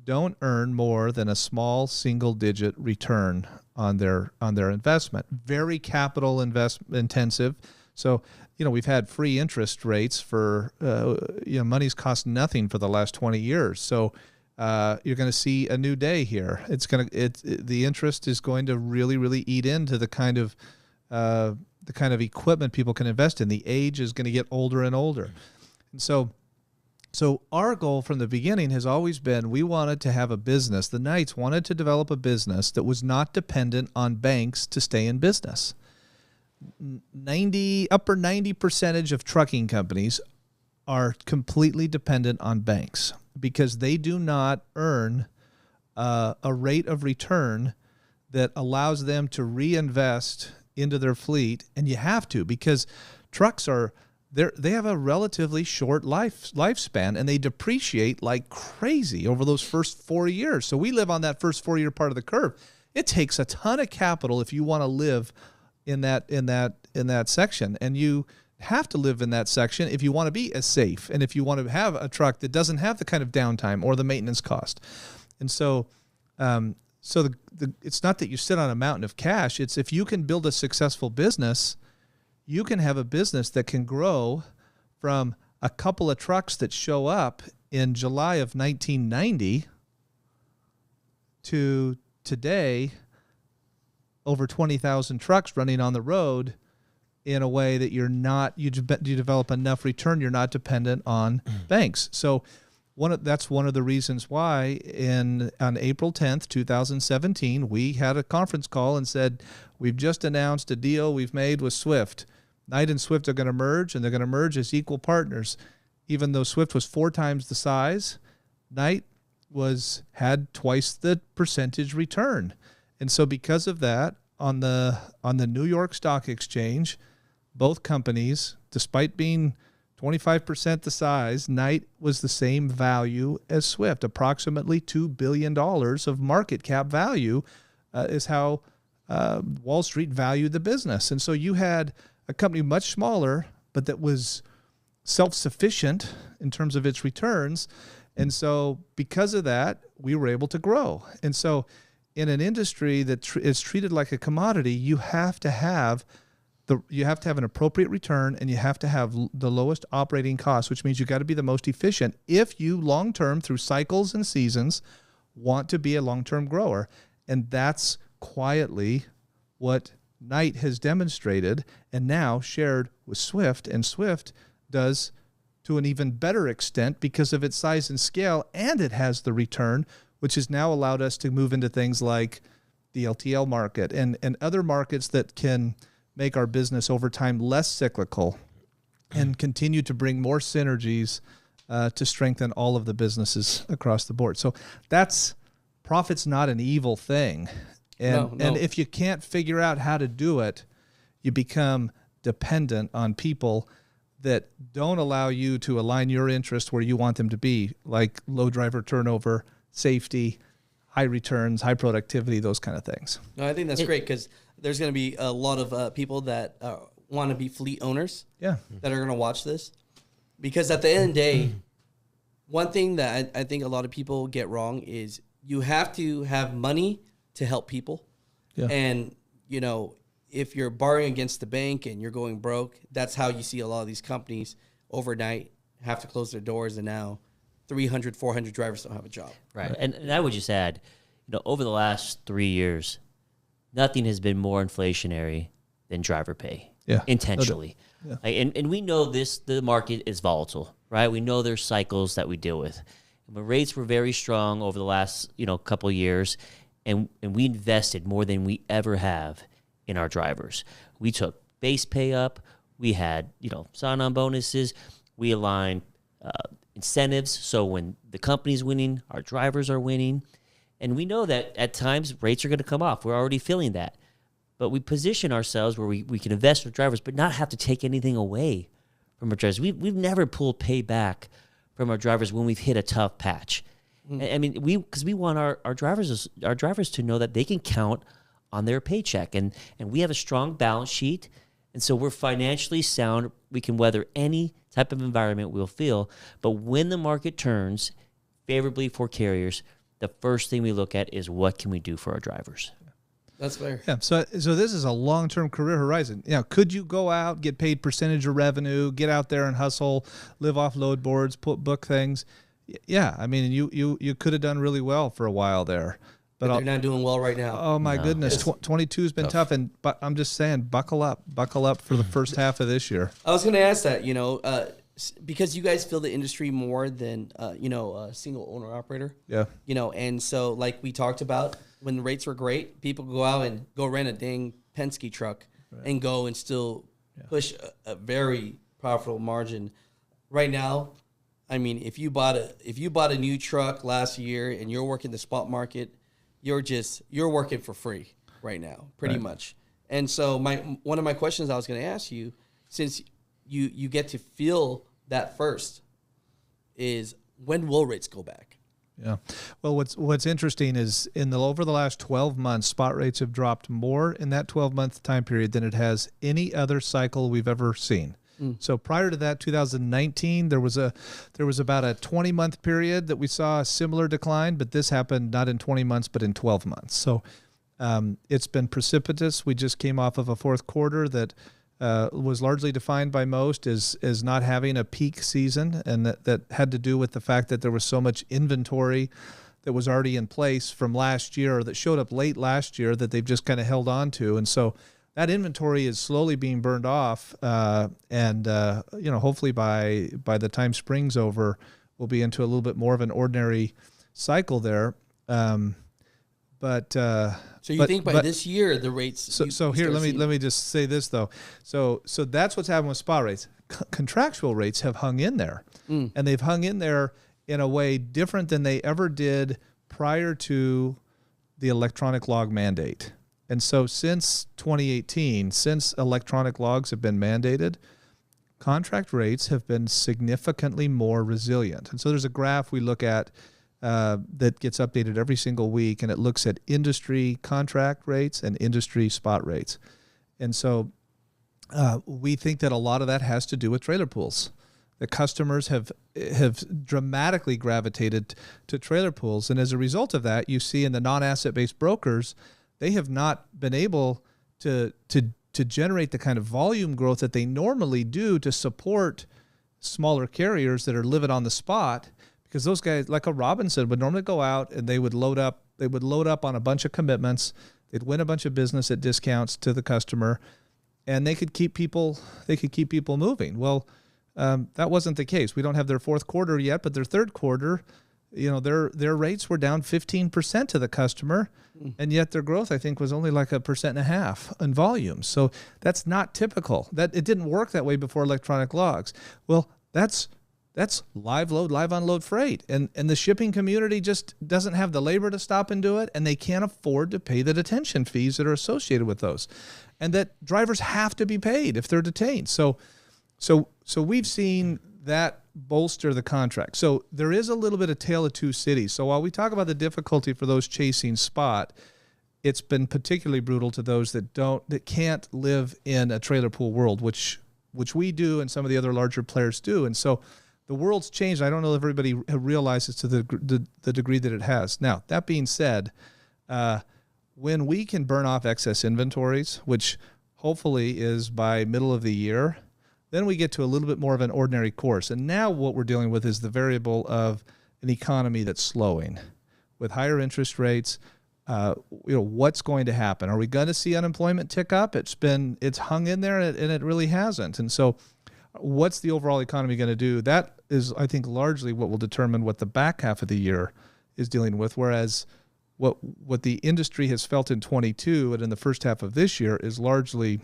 don't earn more than a small single-digit return on their investment. Very capital intensive. So, we've had free interest rates for, money's cost nothing for the last 20 years. So you're going to see a new day here. The interest is going to really, really eat into the kind of equipment people can invest in. The age is going to get older and older. And so our goal from the beginning has always been we wanted to have a business. The Knights wanted to develop a business that was not dependent on banks to stay in business. Upper 90% of trucking companies are completely dependent on banks because they do not earn a rate of return that allows them to reinvest into their fleet. And you have to, because trucks they have a relatively short lifespan, and they depreciate like crazy over those first 4 years. So we live on that first 4-year part of the curve. It takes a ton of capital if you want to live in that section, and you have to live in that section if you want to be as safe and if you want to have a truck that doesn't have the kind of downtime or the maintenance cost. And so it's not that you sit on a mountain of cash. It's if you can build a successful business, you can have a business that can grow from a couple of trucks that show up in July of 1990 to today, over 20,000 trucks running on the road in a way that you develop enough return, you're not dependent on banks. So that's one of the reasons why on April 10th, 2017, we had a conference call and said, we've just announced a deal we've made with Swift. Knight and Swift are going to merge, and they're going to merge as equal partners. Even though Swift was 4 times the size, Knight had twice the percentage return. And so because of that, on the New York Stock Exchange, both companies, despite being 25% the size, Knight was the same value as Swift. Approximately $2 billion of market cap value is how Wall Street valued the business. And so you had a company much smaller, but that was self-sufficient in terms of its returns. And so because of that, we were able to grow. And so in an industry that is treated like a commodity, you have to have an appropriate return, and you have to have the lowest operating cost, which means you got to be the most efficient if you long-term, through cycles and seasons, want to be a long-term grower. And that's quietly what Knight has demonstrated and now shared with Swift, and Swift does to an even better extent because of its size and scale, and it has the return, which has now allowed us to move into things like the LTL market and other markets that can make our business over time less cyclical and continue to bring more synergies to strengthen all of the businesses across the board. So profit's not an evil thing. And if you can't figure out how to do it, you become dependent on people that don't allow you to align your interests where you want them to be, like low driver turnover, safety, high returns, high productivity, those kind of things. No, I think that's great because there's going to be a lot of people that want to be fleet owners that are going to watch this. Because at the end of the day, one thing that I think a lot of people get wrong is you have to have money to help people. Yeah. And, if you're borrowing against the bank and you're going broke, that's how you see a lot of these companies overnight have to close their doors, and now 300, 400 drivers don't have a job. Right. And I would just add, over the last 3 years, nothing has been more inflationary than driver pay. Yeah. Intentionally. Yeah. And we know the market is volatile, right? We know there's cycles that we deal with. But rates were very strong over the last, couple of years, and we invested more than we ever have in our drivers. We took base pay up. We had, sign-on bonuses. We aligned incentives. So when the company's winning, our drivers are winning. And we know that at times rates are going to come off. We're already feeling that. But we position ourselves where we can invest in drivers but not have to take anything away from our drivers. We've never pulled pay back from our drivers when we've hit a tough patch. I mean, because we want our drivers to know that they can count on their paycheck. And we have a strong balance sheet. And so we're financially sound. We can weather any type of environment we'll feel. But when the market turns favorably for carriers, the first thing we look at is what can we do for our drivers. That's fair. Yeah. So this is a long-term career horizon. Could you go out, get paid percentage of revenue, get out there and hustle, live off load boards, book things? Yeah. I mean, you could have done really well for a while there. But they're not doing well right now. Oh my goodness, 22 has been tough, but I'm just saying, buckle up for the first half of this year. I was going to ask that, because you guys feel the industry more than a single owner operator. Yeah. And so like we talked about, when the rates were great, people go out and go rent a dang Penske truck and go and still push a very profitable margin. Right now, I mean, if you bought a new truck last year and you're working the spot market, you're working for free right now, pretty much. And so one of my questions I was going to ask you, since you get to feel that first, is when will rates go back? Yeah. Well, what's interesting is over the last 12 months, spot rates have dropped more in that 12-month time period than it has any other cycle we've ever seen. So prior to that, 2019, there was about a 20-month period that we saw a similar decline, but this happened not in 20 months, but in 12 months. So it's been precipitous. We just came off of a fourth quarter that was largely defined by most as not having a peak season, and that had to do with the fact that there was so much inventory that was already in place from last year, or that showed up late last year, that they've just kind of held on to. And so that inventory is slowly being burned off, and hopefully by the time spring's over, we'll be into a little bit more of an ordinary cycle there. So you think by this year the rates? So here, let me just say this though. So that's what's happened with spot rates. Contractual rates have hung in there, and they've hung in there in a way different than they ever did prior to the electronic log mandate. And so since 2018, since electronic logs have been mandated, contract rates have been significantly more resilient. And so there's a graph we look at that gets updated every single week, and it looks at industry contract rates and industry spot rates. And so we think that a lot of that has to do with trailer pools. The customers have dramatically gravitated to trailer pools, and as a result of that, you see in the non-asset-based brokers, they have not been able to generate the kind of volume growth that they normally do to support smaller carriers that are living on the spot, because those guys, like a Robinson, would normally go out and they would load up on a bunch of commitments. They'd win a bunch of business at discounts to the customer, and they could keep people moving. Well, that wasn't the case. We don't have their fourth quarter yet, but their third quarter, their rates were down 15% to the customer, and yet their growth, I think, was only like 1.5% in volume. So that's not typical. That it didn't work that way before electronic logs. Well, that's live load, live unload freight, and the shipping community just doesn't have the labor to stop and do it, and they can't afford to pay the detention fees that are associated with those, and that drivers have to be paid if they're detained. So we've seen that bolster the contract. So there is a little bit of tale of two cities. So while we talk about the difficulty for those chasing spot, it's been particularly brutal to those that can't live in a trailer pool world, which we do and some of the other larger players do. And so the world's changed. I don't know if everybody realizes to the degree that it has. Now, that being said, when we can burn off excess inventories, which hopefully is by middle of the year, then we get to a little bit more of an ordinary course. And now what we're dealing with is the variable of an economy that's slowing with higher interest rates. What's going to happen? Are we going to see unemployment tick up? It's hung in there and it really hasn't. And so what's the overall economy going to do? That is, I think, largely what will determine what the back half of the year is dealing with. Whereas what the industry has felt in 22 and in the first half of this year is largely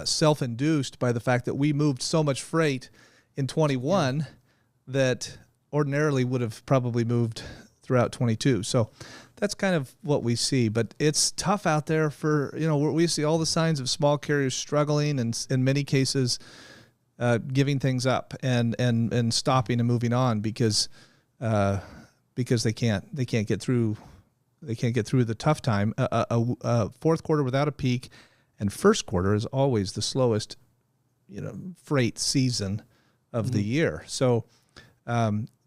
self-induced by the fact that we moved so much freight in 21 that ordinarily would have probably moved throughout 22. So that's kind of what we see. But it's tough out there for, we see all the signs of small carriers struggling and in many cases giving things up and stopping and moving on because they can't get through the tough time. A fourth quarter without a peak and first quarter is always the slowest, freight season of the year. So,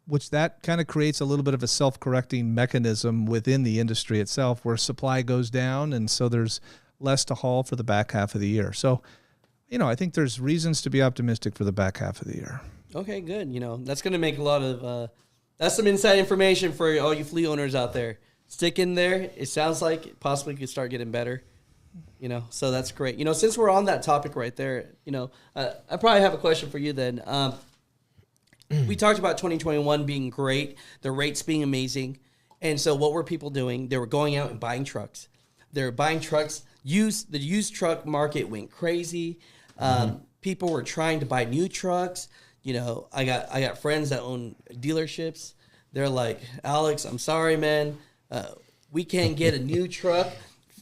which that kind of creates a little bit of a self-correcting mechanism within the industry itself where supply goes down. And so there's less to haul for the back half of the year. So, I think there's reasons to be optimistic for the back half of the year. Okay, good. That's going to make a lot of, that's some inside information for all you fleet owners out there. Stick in there. It sounds like it possibly could start getting better. So that's great. Since we're on that topic right there, I probably have a question for you then. We talked about 2021 being great, the rates being amazing. And so what were people doing? They were going out and buying trucks. They were buying trucks. The used truck market went crazy. People were trying to buy new trucks. I got friends that own dealerships. They're like, Alex, I'm sorry, man. We can't get a new truck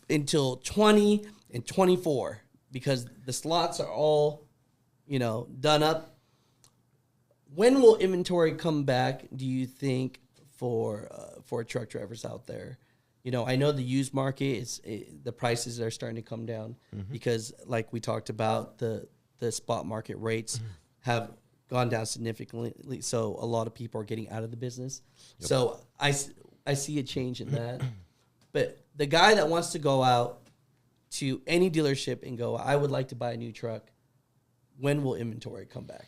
until 20 and 24 because the slots are all, done up. When will inventory come back, do you think, for truck drivers out there? I know the used market, the prices are starting to come down because, like we talked about, the spot market rates have gone down significantly. So a lot of people are getting out of the business. Yep. So I see a change in that. But the guy that wants to go out to any dealership and go, I would like to buy a new truck, when will inventory come back?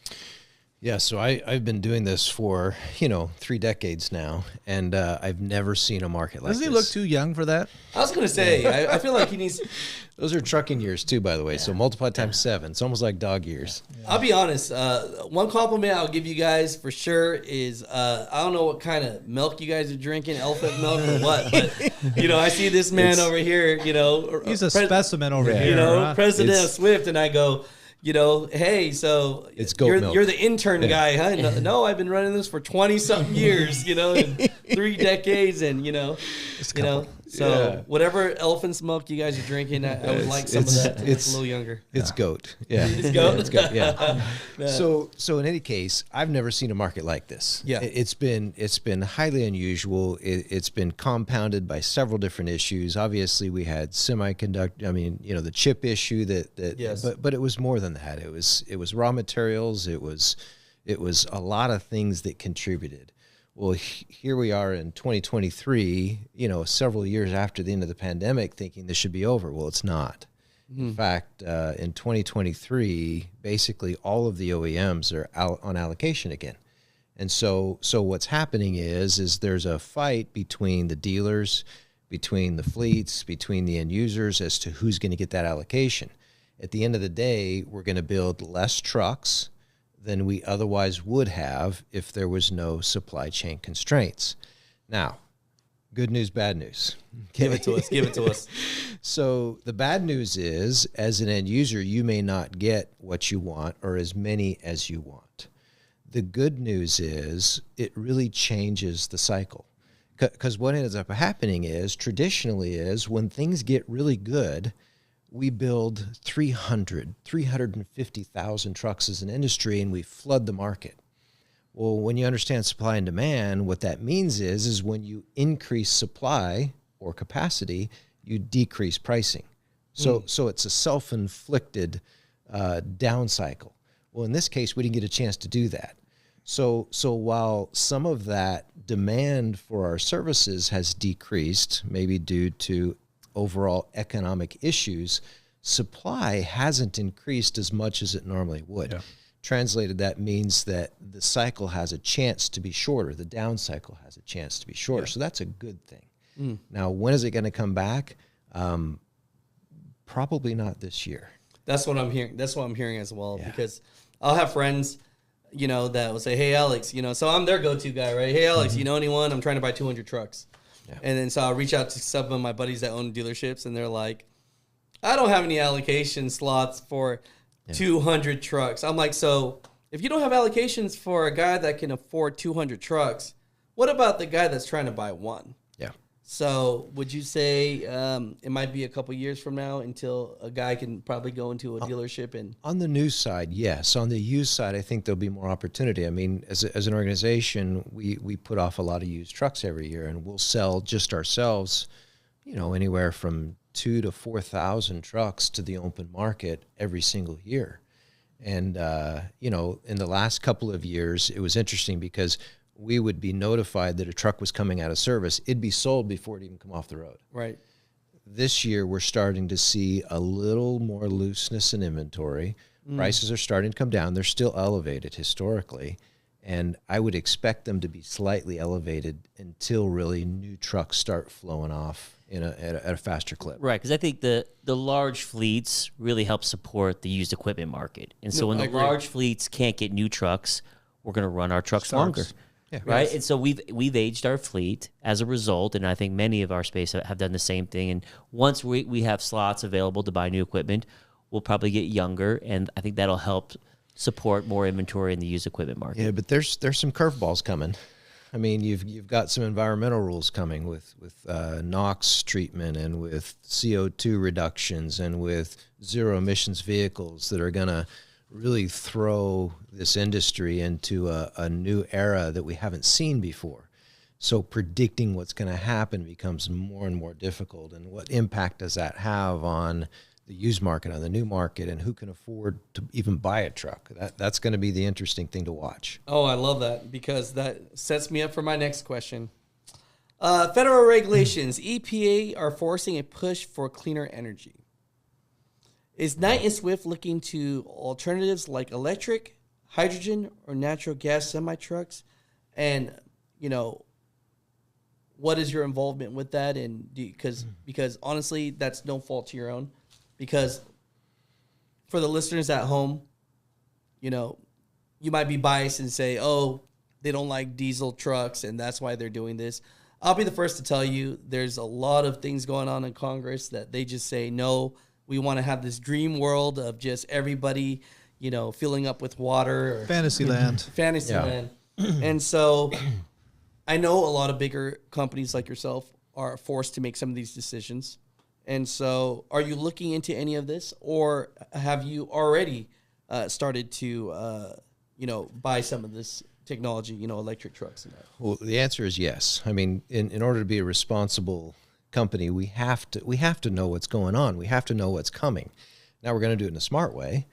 Yeah, so I've been doing this for, 3 decades now, and I've never seen a market like this. Doesn't he look too young for that? I was going to say, I feel like he needs... Those are trucking years, too, by the way, so multiply times 7. It's almost like dog years. I'll be honest. One compliment I'll give you guys for sure is, I don't know what kind of milk you guys are drinking, elephant milk or what, but, I see this man over here, He's a specimen over here. President of Swift, and I go... hey, so it's goat milk. You're the intern guy, huh? No, I've been running this for 20-something years, and 3 decades, and whatever elephant's milk you guys are drinking, I would like some of that. It's a little younger. It's goat. Yeah. It's goat? It's goat, yeah. So in any case, I've never seen a market like this. Yeah. It's been highly unusual. It's been compounded by several different issues. Obviously, we had the chip issue that yes. But it was more than that. It was raw materials. It was It was a lot of things that contributed. Well, here we are in 2023, several years after the end of the pandemic, thinking this should be over. Well, it's not. In fact, in 2023, basically all of the OEMs are out on allocation again. And so what's happening is there's a fight between the dealers, between the fleets, between the end users as to who's going to get that allocation. At the end of the day, we're going to build less trucks than we otherwise would have if there was no supply chain constraints. Now, good news, bad news. Give it to us. Give it to us. So the bad news is, as an end user, you may not get what you want or as many as you want. The good news is it really changes the cycle. Because what ends up happening is, traditionally is, when things get really good, we build 350,000 trucks as an industry and we flood the market. Well, when you understand supply and demand, what that means is when you increase supply or capacity, you decrease pricing. So it's a self-inflicted down cycle. Well, in this case, we didn't get a chance to do that. So while some of that demand for our services has decreased, maybe due to overall economic issues, supply hasn't increased as much as it normally would. Yeah. Translated, that means that the cycle has a chance to be shorter. The down cycle has a chance to be shorter. Yeah. So that's a good thing. Now, when is it going to come back? Probably not this year. That's what I'm hearing. That's what I'm hearing as well, because I'll have friends, that will say, hey, Alex, so I'm their go-to guy, right? Hey, Alex, you know anyone? I'm trying to buy 200 trucks. Yeah. And then so I'll reach out to some of my buddies that own dealerships, and they're like, I don't have any allocation slots for 200 trucks. I'm like, so if you don't have allocations for a guy that can afford 200 trucks, what about the guy that's trying to buy one? Yeah. So would you say it might be a couple years from now until a guy can probably go into a dealership? And on the new side, yes. On the used side, I think there'll be more opportunity. I mean, as an organization, we put off a lot of used trucks every year, and we'll sell just ourselves, anywhere from 2,000 to 4,000 trucks to the open market every single year. And, in the last couple of years, it was interesting because we would be notified that a truck was coming out of service. It'd be sold before it even come off the road. Right. This year, we're starting to see a little more looseness in inventory. Prices are starting to come down. They're still elevated historically. And I would expect them to be slightly elevated until really new trucks start flowing off at a faster clip. Right, because I think the large fleets really help support the used equipment market. And so when the large fleets can't get new trucks, we're going to run our trucks longer. Yeah. Right. Yes. And so we've aged our fleet as a result. And I think many of our space have done the same thing. And once we have slots available to buy new equipment, we'll probably get younger. And I think that'll help support more inventory in the used equipment market. Yeah, but there's some curveballs coming. I mean, you've got some environmental rules coming with NOx treatment and with CO2 reductions and with zero emissions vehicles that are going to really throw this industry into a new era that we haven't seen before. So predicting what's going to happen becomes more and more difficult. And what impact does that have on the used market, on the new market, and who can afford to even buy a truck? That's going to be the interesting thing to watch. Oh, I love that, because that sets me up for my next question. Federal regulations, EPA are forcing a push for cleaner energy. Is Knight and Swift looking to alternatives like electric, hydrogen, or natural gas semi-trucks? And, what is your involvement with that? And because honestly, that's no fault to your own. Because for the listeners at home, you might be biased and say, oh, they don't like diesel trucks and that's why they're doing this. I'll be the first to tell you there's a lot of things going on in Congress that they just say, no, we want to have this dream world of just everybody, filling up with water. Fantasyland. Fantasyland. And so I know a lot of bigger companies like yourself are forced to make some of these decisions. And so are you looking into any of this, or have you already started to, buy some of this technology, electric trucks and that? Well, the answer is yes. I mean, in order to be a responsible company, we have to know what's going on. We have to know what's coming. Now we're going to do it in a smart way.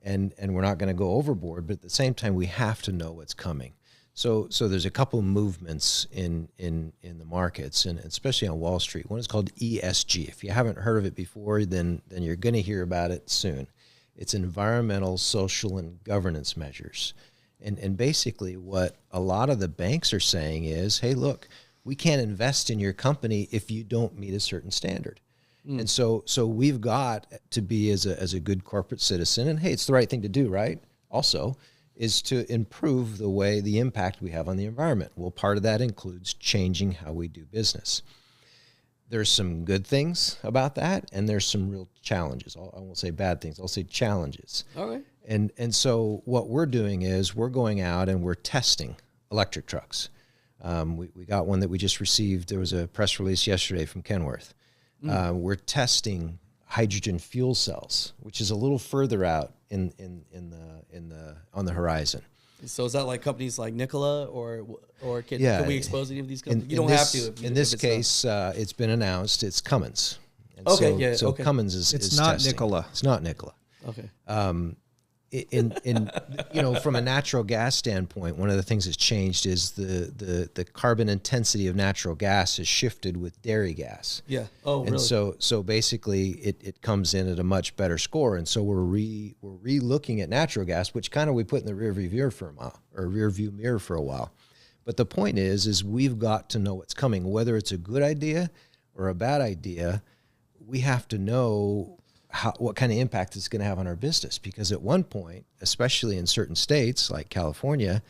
and we're not going to go overboard, but at the same time, we have to know what's coming. So there's a couple movements in the markets, and especially on Wall Street. One is called ESG. If you haven't heard of it before, then you're going to hear about it soon. It's environmental, social, and governance measures. And basically what a lot of the banks are saying is, hey, look, we can't invest in your company if you don't meet a certain standard. And so we've got to be as a good corporate citizen, and hey, it's the right thing to do, right? Also, is to improve the impact we have on the environment. Well, part of that includes changing how we do business. There's some good things about that, and there's some real challenges. I won't say bad things, I'll say challenges. All right. And so what we're doing is we're going out and we're testing electric trucks. We got one that we just received. There was a press release yesterday from Kenworth. We're testing hydrogen fuel cells, which is a little further out on the horizon. So is that like companies like Nikola, or can we expose any of these companies? Have to. In this case, it's been announced. It's Cummins. And so Cummins is not testing. Nikola. It's not Nikola. Okay. From a natural gas standpoint, one of the things that's changed is the carbon intensity of natural gas has shifted with dairy gas. Yeah. Oh, and really? So basically it comes in at a much better score, and so we're re-looking at natural gas, which kind of we put in the rearview mirror for a while. But the point is we've got to know what's coming, whether it's a good idea or a bad idea. We have to know what kind of impact it's going to have on our business, because at one point, especially in certain states like California,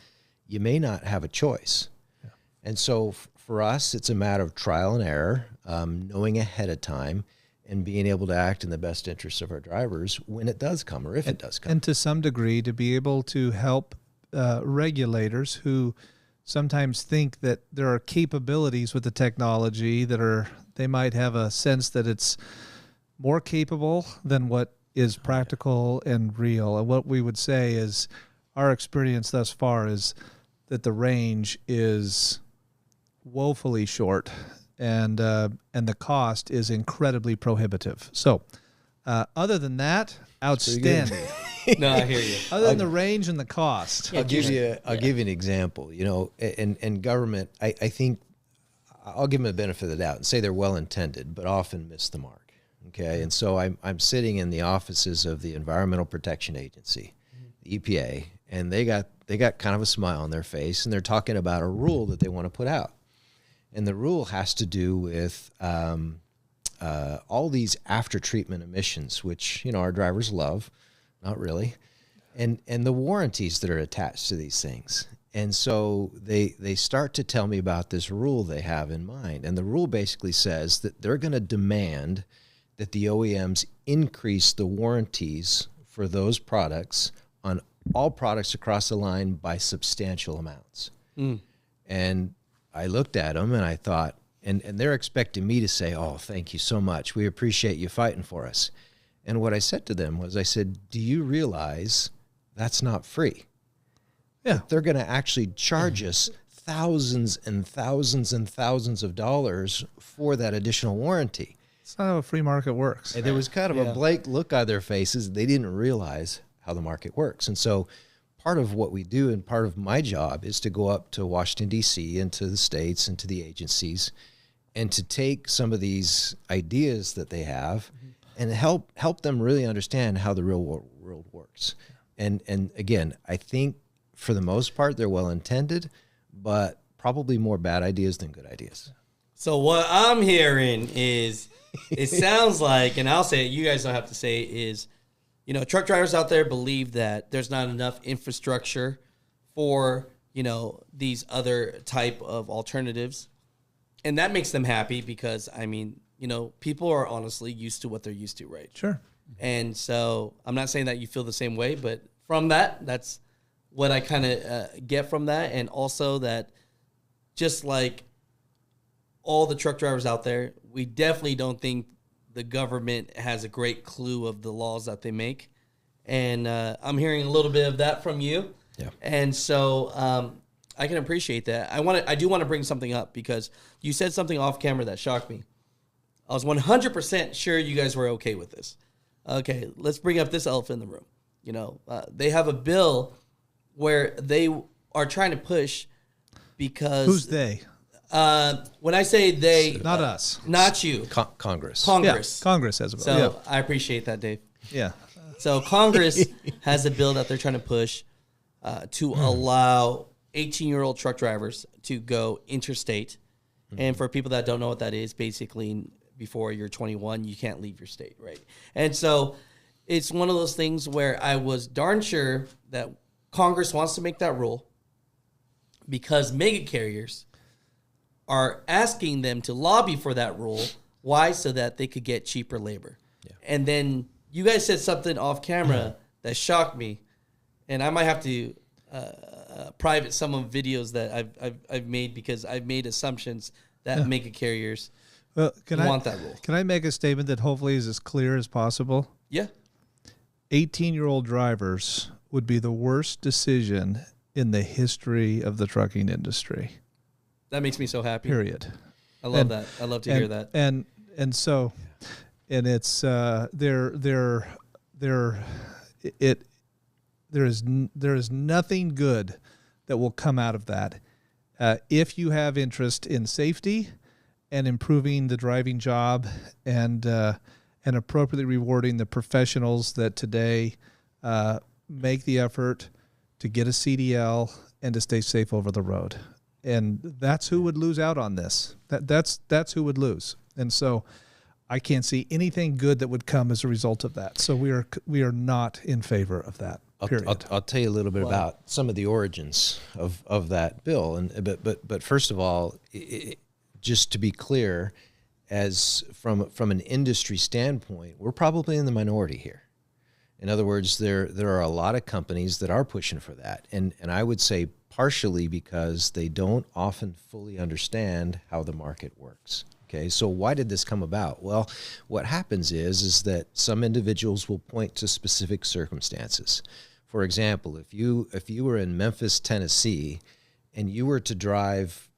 you may not have a choice. Yeah. And so for us, it's a matter of trial and error, knowing ahead of time and being able to act in the best interests of our drivers when it does come, or if it does come. And to some degree, to be able to help regulators who sometimes think that there are capabilities with the technology they might have a sense that it's more capable than what is practical and real. And what we would say is our experience thus far is that the range is woefully short, and the cost is incredibly prohibitive. So other than that, outstanding. No, I hear you. Other than the range and the cost. I'll give you an example. In government, I think I'll give them the benefit of the doubt and say they're well-intended, but often miss the mark. Okay, and so I'm sitting in the offices of the Environmental Protection Agency, the EPA, and they got kind of a smile on their face, and they're talking about a rule that they want to put out, and the rule has to do with all these after-treatment emissions, which our drivers love, not really, and the warranties that are attached to these things. And so they start to tell me about this rule they have in mind, and the rule basically says that they're going to demand that the OEMs increase the warranties for those products on all products across the line by substantial amounts. And I looked at them and I thought, and they're expecting me to say, oh, thank you so much. We appreciate you fighting for us. And what I said to them was, I said, do you realize that's not free? Yeah. They're going to actually charge us thousands and thousands and thousands of dollars for that additional warranty. That's not how a free market works. And there was kind of a blank look on their faces. They didn't realize how the market works. And so part of what we do, and part of my job, is to go up to Washington, D.C., and to the states and to the agencies, and to take some of these ideas that they have and help them really understand how the real world works. And again, I think for the most part, they're well-intended, but probably more bad ideas than good ideas. So what I'm hearing is, it sounds like, and I'll say it, you guys don't have to say it, is, truck drivers out there believe that there's not enough infrastructure for, these other type of alternatives. And that makes them happy because, people are honestly used to what they're used to, right? Sure. And so I'm not saying that you feel the same way, but from that's what I kind of get from that. And also that just like all the truck drivers out there, we definitely don't think the government has a great clue of the laws that they make. And I'm hearing a little bit of that from you. Yeah. And so I can appreciate that. I do want to bring something up because you said something off camera that shocked me. I was 100% sure you guys were okay with this. Okay, let's bring up this elephant in the room. They have a bill where they are trying to push because Who's they? When I say they, Not us. not you, Congress. Congress. Yeah, Congress has a bill. So I appreciate that, Dave. Yeah. So Congress has a bill that they're trying to push to allow 18-year-old truck drivers to go interstate. And for people that don't know what that is, basically before you're 21, you can't leave your state, right? And so it's one of those things where I was darn sure that Congress wants to make that rule because mega carriers are asking them to lobby for that rule. Why? So that they could get cheaper labor. Yeah. And then you guys said something off camera that shocked me, and I might have to private some of the videos that I've made because I've made assumptions that mega carriers want that rule. Can I make a statement that hopefully is as clear as possible? Yeah. 18-year-old drivers would be the worst decision in the history of the trucking industry. That makes me so happy. Period. I love that. I love to hear that. And so, and it's there is nothing good that will come out of that if you have interest in safety and improving the driving job and appropriately rewarding the professionals that today make the effort to get a CDL and to stay safe over the road. And that's who would lose out on this. That's who would lose. And so I can't see anything good that would come as a result of that. So we are not in favor of that. Period. I'll tell you a little bit about some of the origins of that bill. But first of all, just to be clear, as from an industry standpoint, we're probably in the minority here. In other words, there are a lot of companies that are pushing for that, and I would say partially because they don't often fully understand how the market works. Okay, so why did this come about? Well, what happens is that some individuals will point to specific circumstances. For example, if you were in Memphis, Tennessee, and you were to drive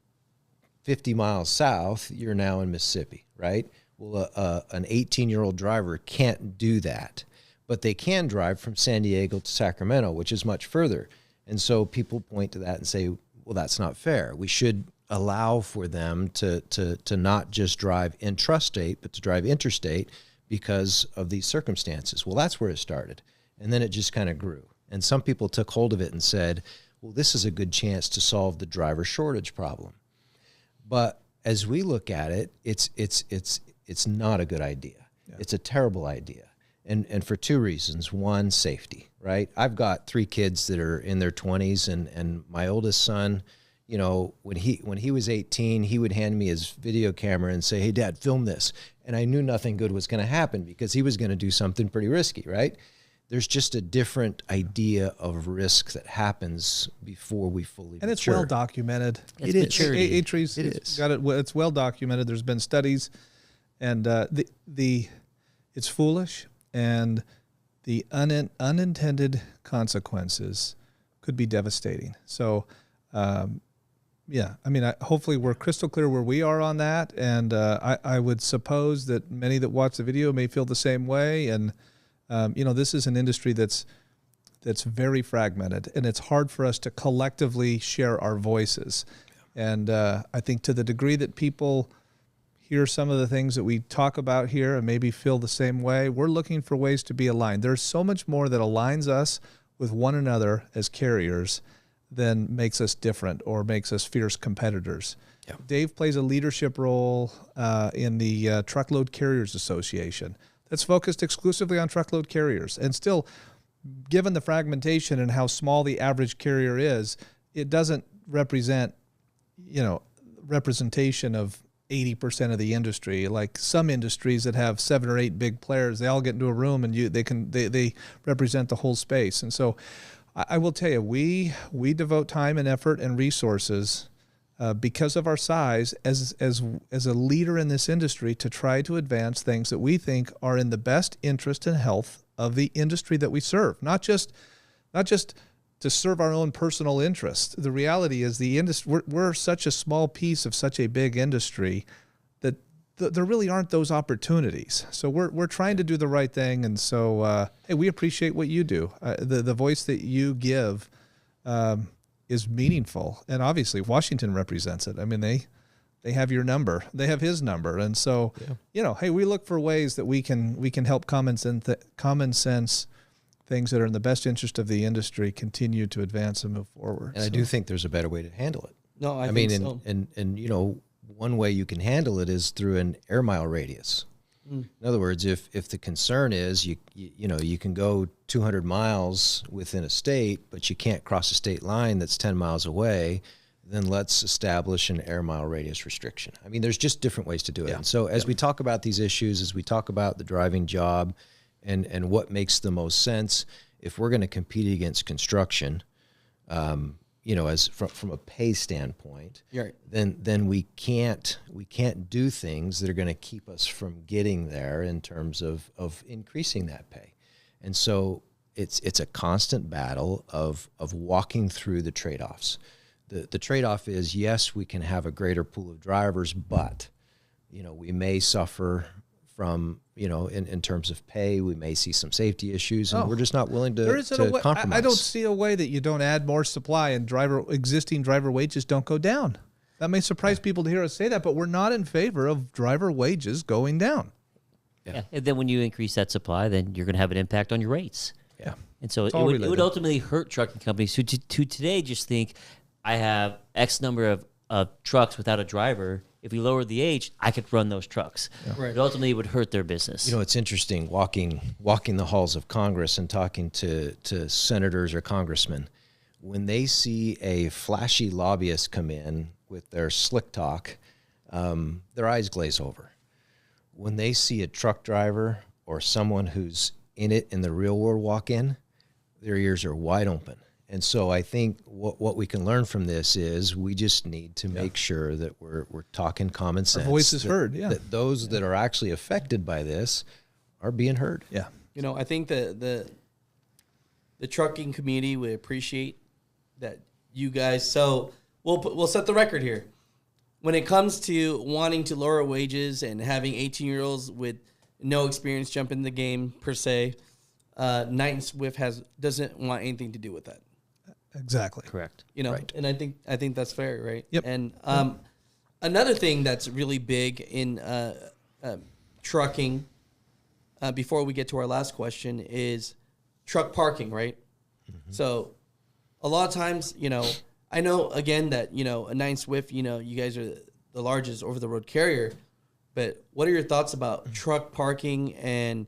50 miles south, you're now in Mississippi, right? Well, an 18-year-old driver can't do that, but they can drive from San Diego to Sacramento, which is much further. And so people point to that and say, well, that's not fair. We should allow for them to not just drive intrastate, but to drive interstate because of these circumstances. Well, that's where it started. And then it just kind of grew. And some people took hold of it and said, well, this is a good chance to solve the driver shortage problem. But as we look at it, it's not a good idea. Yeah. It's a terrible idea. And for two reasons. One, safety, right? I've got 3 kids that are in their 20s, and my oldest son, you know, when he was 18, he would hand me his video camera and say, hey, Dad, film this. And I knew nothing good was going to happen because he was going to do something pretty risky, right? There's just a different idea of risk that happens before we fully mature. And it's well documented. It is. It's well documented. There's been studies, and it's foolish, and the unintended consequences could be devastating. So, hopefully we're crystal clear where we are on that, and I would suppose that many that watch the video may feel the same way. And this is an industry that's very fragmented, and it's hard for us to collectively share our voices. Yeah. And I think to the degree that people hear some of the things that we talk about here and maybe feel the same way, we're looking for ways to be aligned. There's so much more that aligns us with one another as carriers than makes us different or makes us fierce competitors. Yeah. Dave plays a leadership role in the Truckload Carriers Association that's focused exclusively on truckload carriers. And still, given the fragmentation and how small the average carrier is, it doesn't represent, representation of 80% of the industry. Like some industries that have 7 or 8 big players, they all get into a room and they represent the whole space. And so I will tell you, we devote time and effort and resources because of our size as a leader in this industry to try to advance things that we think are in the best interest and health of the industry that we serve. Not just to serve our own personal interests. The reality is the industry, we're such a small piece of such a big industry that there really aren't those opportunities. So we're trying to do the right thing, and so hey, we appreciate what you do. The voice that you give is meaningful, and obviously Washington represents it. I mean, they have your number, they have his number, and so hey, we look for ways that we can help common sense things that are in the best interest of the industry continue to advance and move forward. And I do think there's a better way to handle it. No, I mean, think so. and one way you can handle it is through an air mile radius. In other words, if the concern is you can go 200 miles within a state, but you can't cross a state line that's 10 miles away, then let's establish an air mile radius restriction. I mean, there's just different ways to do it. Yeah. And so as we talk about these issues, as we talk about the driving job and what makes the most sense, if we're going to compete against construction, as from a pay standpoint, Right. then we can't do things that are going to keep us from getting there in terms of increasing that pay. And so it's a constant battle of walking through the trade-offs. The trade-off is, yes, we can have a greater pool of drivers, but we may suffer from in terms of pay. We may see some safety issues, and we're just not willing to compromise. I don't see a way that you don't add more supply and existing driver wages don't go down. That may surprise people to hear us say that, but we're not in favor of driver wages going down. Yeah. And then when you increase that supply, then you're going to have an impact on your rates. Yeah. And so it all would related. ultimately hurt trucking companies who to today just think, I have X number of trucks without a driver. If we lower the age, I could run those trucks. Yeah. Right. But ultimately, it would hurt their business. It's interesting walking the halls of Congress and talking to senators or congressmen. When they see a flashy lobbyist come in with their slick talk, their eyes glaze over. When they see a truck driver or someone who's in it in the real world walk in, their ears are wide open. And so I think what we can learn from this is we just need to make sure that we're talking common sense. Our voice is heard, That those that are actually affected by this are being heard. Yeah. I think the trucking community would appreciate that you guys. So we'll set the record here. When it comes to wanting to lower wages and having 18-year-olds with no experience jump in the game per se, Knight and Swift doesn't want anything to do with that. Exactly. Correct. Right. And I think that's fair, right? Yep. And another thing that's really big in trucking, before we get to our last question, is truck parking, right? Mm-hmm. So a lot of times, I know again that a Knight and Swift, you guys are the largest over-the-road carrier, but what are your thoughts about truck parking and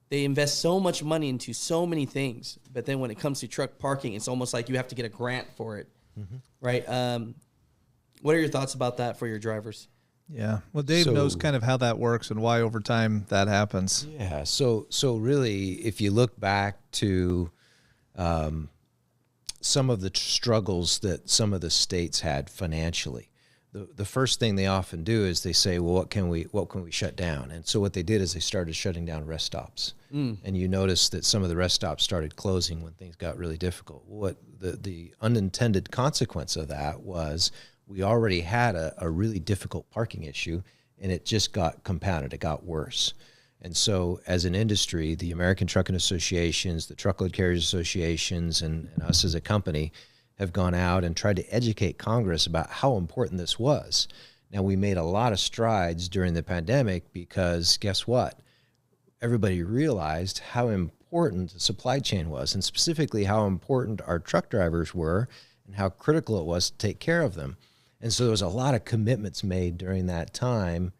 they invest so much money into so many things, but then when it comes to truck parking, it's almost like you have to get a grant for it, right? What are your thoughts about that for your drivers? Yeah. Well, Dave knows kind of how that works and why over time that happens. Yeah. So really, if you look back to some of the struggles that some of the states had financially, the first thing they often do is they say, well, what can we shut down? And so what they did is they started shutting down rest stops. And you notice that some of the rest stops started closing when things got really difficult. What the unintended consequence of that was we already had a really difficult parking issue, and it just got compounded. It got worse. And so as an industry, the American Trucking Associations, the Truckload Carriers Associations, and us as a company have gone out and tried to educate Congress about how important this was. Now, we made a lot of strides during the pandemic because guess what? Everybody realized how important the supply chain was, and specifically how important our truck drivers were and how critical it was to take care of them. And so there was a lot of commitments made during that time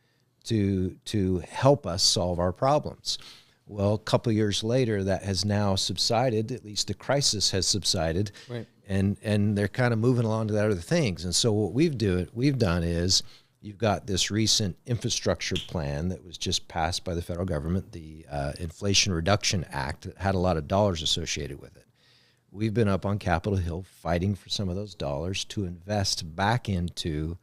to help us solve our problems. Well, a couple of years later, that has now subsided. At least the crisis has subsided. Right. And they're kind of moving along to that other things. And so what we've done is you've got this recent infrastructure plan that was just passed by the federal government, the Inflation Reduction Act, that had a lot of dollars associated with it. We've been up on Capitol Hill fighting for some of those dollars to invest back into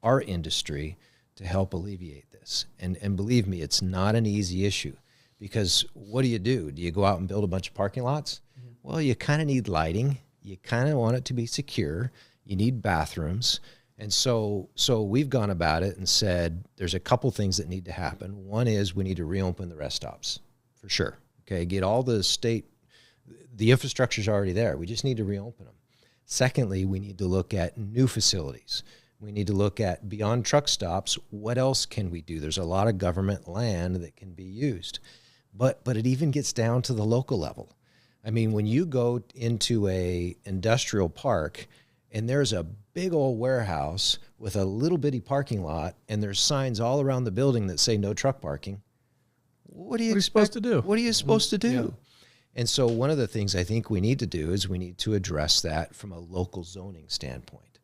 our industry to help alleviate this. And believe me, it's not an easy issue, because what do? Do you go out and build a bunch of parking lots? Mm-hmm. Well, you kind of need lighting. You kind of want it to be secure. You need bathrooms. And so we've gone about it and said there's a couple things that need to happen. One is we need to reopen the rest stops for sure. Okay, get all the infrastructure's already there. We just need to reopen them. Secondly, we need to look at new facilities. We need to look at beyond truck stops. What else can we do? There's a lot of government land that can be used, but it even gets down to the local level. I mean, when you go into a industrial park and there's a big old warehouse with a little bitty parking lot and there's signs all around the building that say no truck parking, what are you supposed to do? What are you supposed to do? Yeah. And so one of the things I think we need to do is we need to address that from a local zoning standpoint.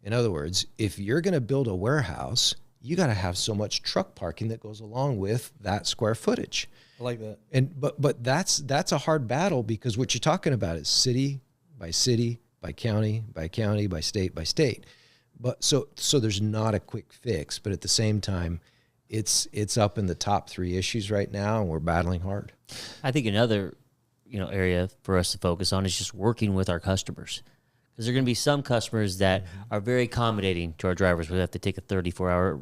In other words, if you're going to build a warehouse, you got to have so much truck parking that goes along with that square footage. I like that. And but that's a hard battle, because what you're talking about is city, by county, by state. But so there's not a quick fix, but at the same time, it's up in the top 3 issues right now, and we're battling hard. I think another area for us to focus on is just working with our customers, because there are going to be some customers that are very accommodating to our drivers. We have to take a 34-hour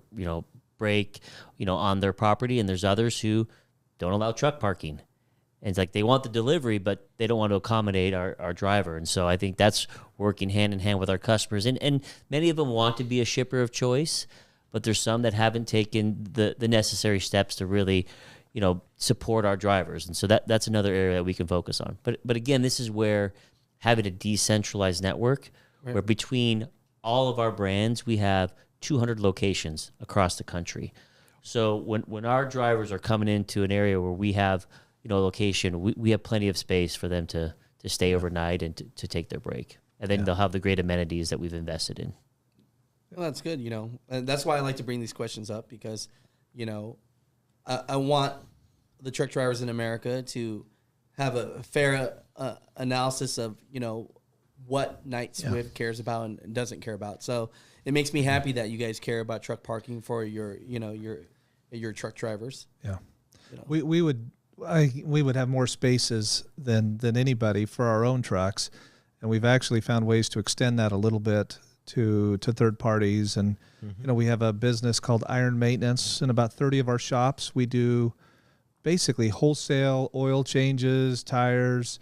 break on their property, and there's others who don't allow truck parking. And it's like they want the delivery, but they don't want to accommodate our driver. And so I think that's working hand in hand with our customers. And many of them want to be a shipper of choice, but there's some that haven't taken the necessary steps to really support our drivers. And so that's another area that we can focus on. But again, this is where having a decentralized network, right, where between all of our brands, we have 200 locations across the country. So when our drivers are coming into an area where we have a location, we have plenty of space for them to stay overnight and to take their break. And then they'll have the great amenities that we've invested in. Well, that's good, and that's why I like to bring these questions up, because, I want the truck drivers in America to have a fair analysis of, what Knight Swift cares about and doesn't care about. So it makes me happy that you guys care about truck parking for your truck drivers. Yeah. We would have more spaces than anybody for our own trucks, and we've actually found ways to extend that a little bit to third parties. And we have a business called Iron Maintenance in about 30 of our shops. We do basically wholesale oil changes, tires,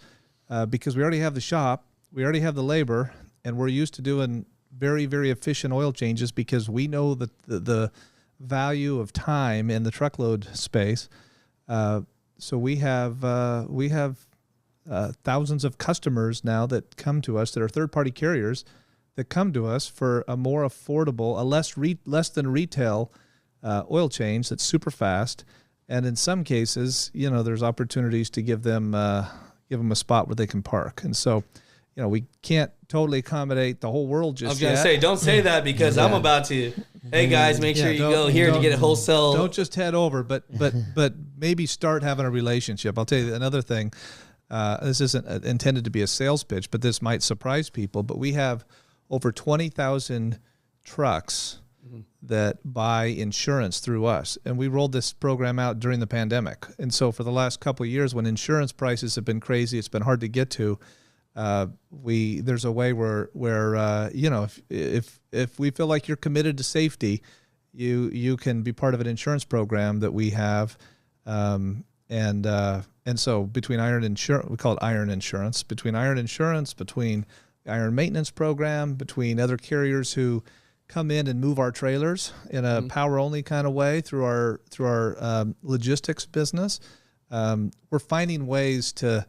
because we already have the shop, we already have the labor, and we're used to doing very, very efficient oil changes because we know that the value of time in the truckload space. So we have thousands of customers now that come to us that are third-party carriers that come to us for a more affordable, less than retail oil change that's super fast, and in some cases, there's opportunities to give them a spot where they can park. And so, we can't totally accommodate the whole world just yet. I was going to say, don't say that, because I'm about to. Hey guys, make sure you go here to get a wholesale. Don't just head over, but maybe start having a relationship. I'll tell you another thing. This isn't intended to be a sales pitch, but this might surprise people. But we have over 20,000 trucks that buy insurance through us, and we rolled this program out during the pandemic. And so for the last couple of years, when insurance prices have been crazy, it's been hard to get to. There's a way where if we feel like you're committed to safety, you can be part of an insurance program that we have, and so between Iron Insurance, we call it Iron Insurance, between Iron Insurance, between the Iron Maintenance Program, between other carriers who come in and move our trailers in a power only kind of way through our logistics business, we're finding ways to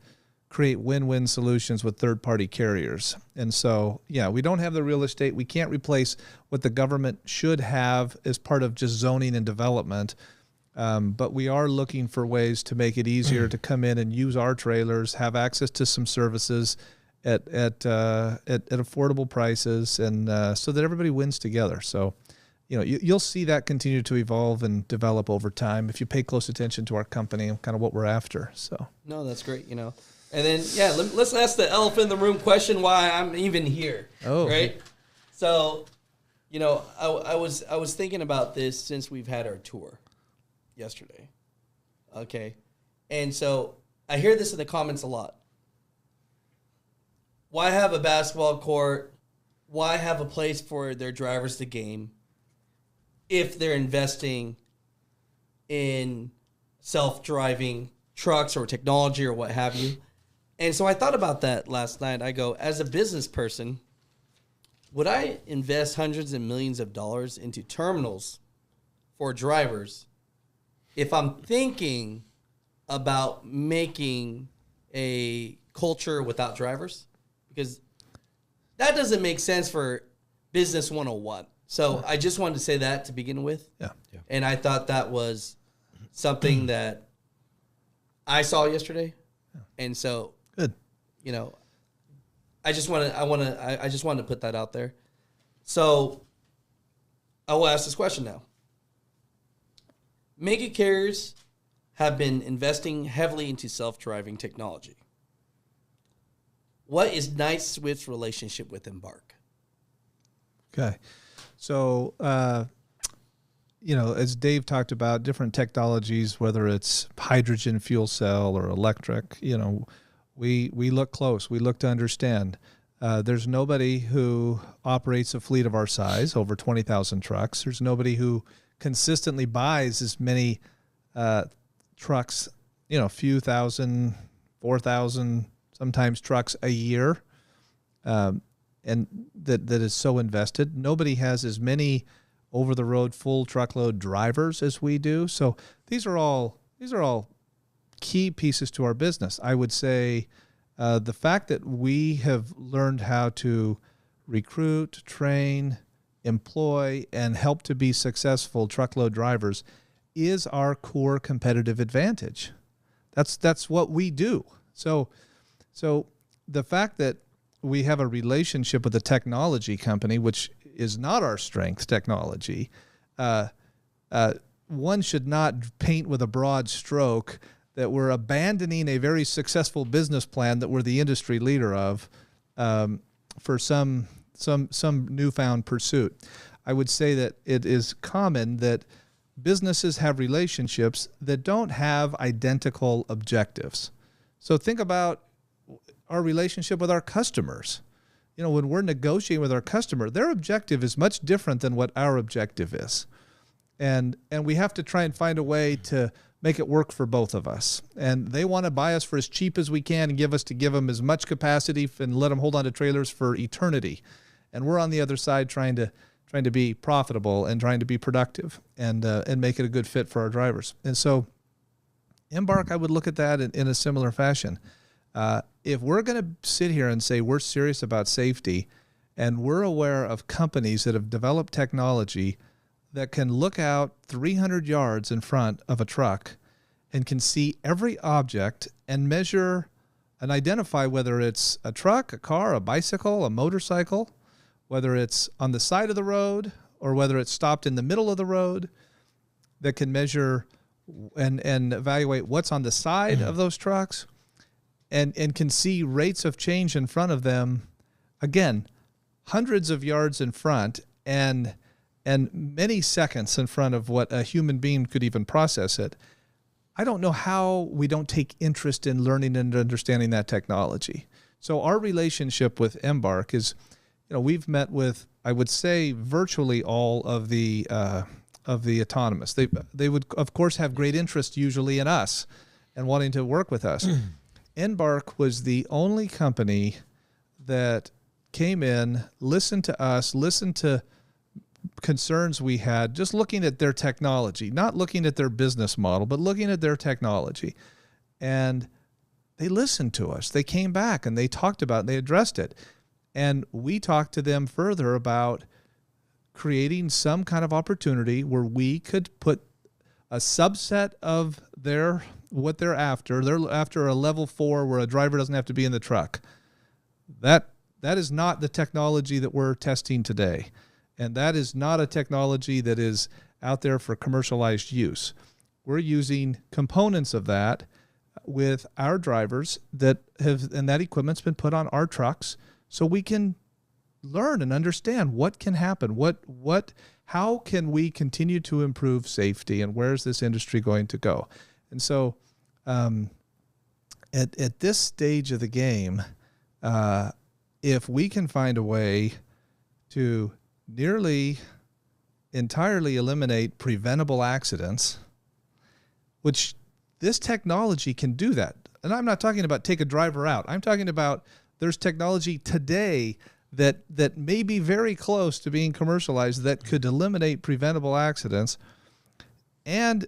create win-win solutions with third-party carriers. And so, we don't have the real estate. We can't replace what the government should have as part of just zoning and development. But we are looking for ways to make it easier to come in and use our trailers, have access to some services at affordable prices, and so that everybody wins together. So, you'll see that continue to evolve and develop over time if you pay close attention to our company and kind of what we're after. So, no, that's great. And then let's ask the elephant in the room question: why I'm even here? Oh, right. So, I was thinking about this since we've had our tour yesterday. Okay, and so I hear this in the comments a lot. Why have a basketball court why have a place for their drivers to game if they're investing in self-driving trucks or technology or what have you? And so I thought about that last night. I go, as a business person, would I invest hundreds and millions of dollars into terminals for drivers if I'm thinking about making a culture without drivers? Because that doesn't make sense for business 101. So I just wanted to say that to begin with. Yeah. And I thought that was something that I saw yesterday. And so, Good. you know, I just wanted to put that out there. So I will ask this question now. Mega carriers have been investing heavily into self-driving technology. What is Knight-Swift's relationship with Embark? Okay. So, as Dave talked about, different technologies, whether it's hydrogen fuel cell or electric, we look close. We look to understand. There's nobody who operates a fleet of our size, over 20,000 trucks. There's nobody who consistently buys as many trucks, a few thousand, 4,000, sometimes trucks a year, and that is so invested. Nobody has as many over-the-road full truckload drivers as we do. So these are all key pieces to our business. I would say the fact that we have learned how to recruit, train, employ, and help to be successful truckload drivers is our core competitive advantage. That's what we do. So the fact that we have a relationship with a technology company, which is not our strength, technology, one should not paint with a broad stroke that we're abandoning a very successful business plan that we're the industry leader of for some newfound pursuit. I would say that it is common that businesses have relationships that don't have identical objectives. So think about our relationship with our customers. When we're negotiating with our customer, their objective is much different than what our objective is. And we have to try and find a way to make it work for both of us. And they want to buy us for as cheap as we can and give them as much capacity and let them hold on to trailers for eternity. And we're on the other side trying to be profitable and trying to be productive and make it a good fit for our drivers. And so Embark, I would look at that in a similar fashion. If we're going to sit here and say we're serious about safety and we're aware of companies that have developed technology that can look out 300 yards in front of a truck and can see every object and measure and identify whether it's a truck, a car, a bicycle, a motorcycle, whether it's on the side of the road or whether it's stopped in the middle of the road, that can measure and evaluate what's on the side of those trucks, and can see rates of change in front of them, again, hundreds of yards in front and many seconds in front of what a human being could even process it. I don't know how we don't take interest in learning and understanding that technology. So our relationship with Embark is, we've met with, I would say, virtually all of the autonomous. They would, of course, have great interest usually in us and wanting to work with us. Embark was the only company that came in, listened to us, listened to concerns we had, just looking at their technology, not looking at their business model, but looking at their technology. And they listened to us. They came back and they talked about it, they addressed it. And we talked to them further about creating some kind of opportunity where we could put a subset of what they're after. They're after a level 4 where a driver doesn't have to be in the truck. That is not the technology that we're testing today. And that is not a technology that is out there for commercialized use. We're using components of that with our drivers and that equipment's been put on our trucks so we can learn and understand what can happen, how can we continue to improve safety, and where is this industry going to go? And so at this stage of the game, if we can find a way to nearly entirely eliminate preventable accidents, which this technology can do that. And I'm not talking about take a driver out. I'm talking about there's technology today that may be very close to being commercialized that could eliminate preventable accidents and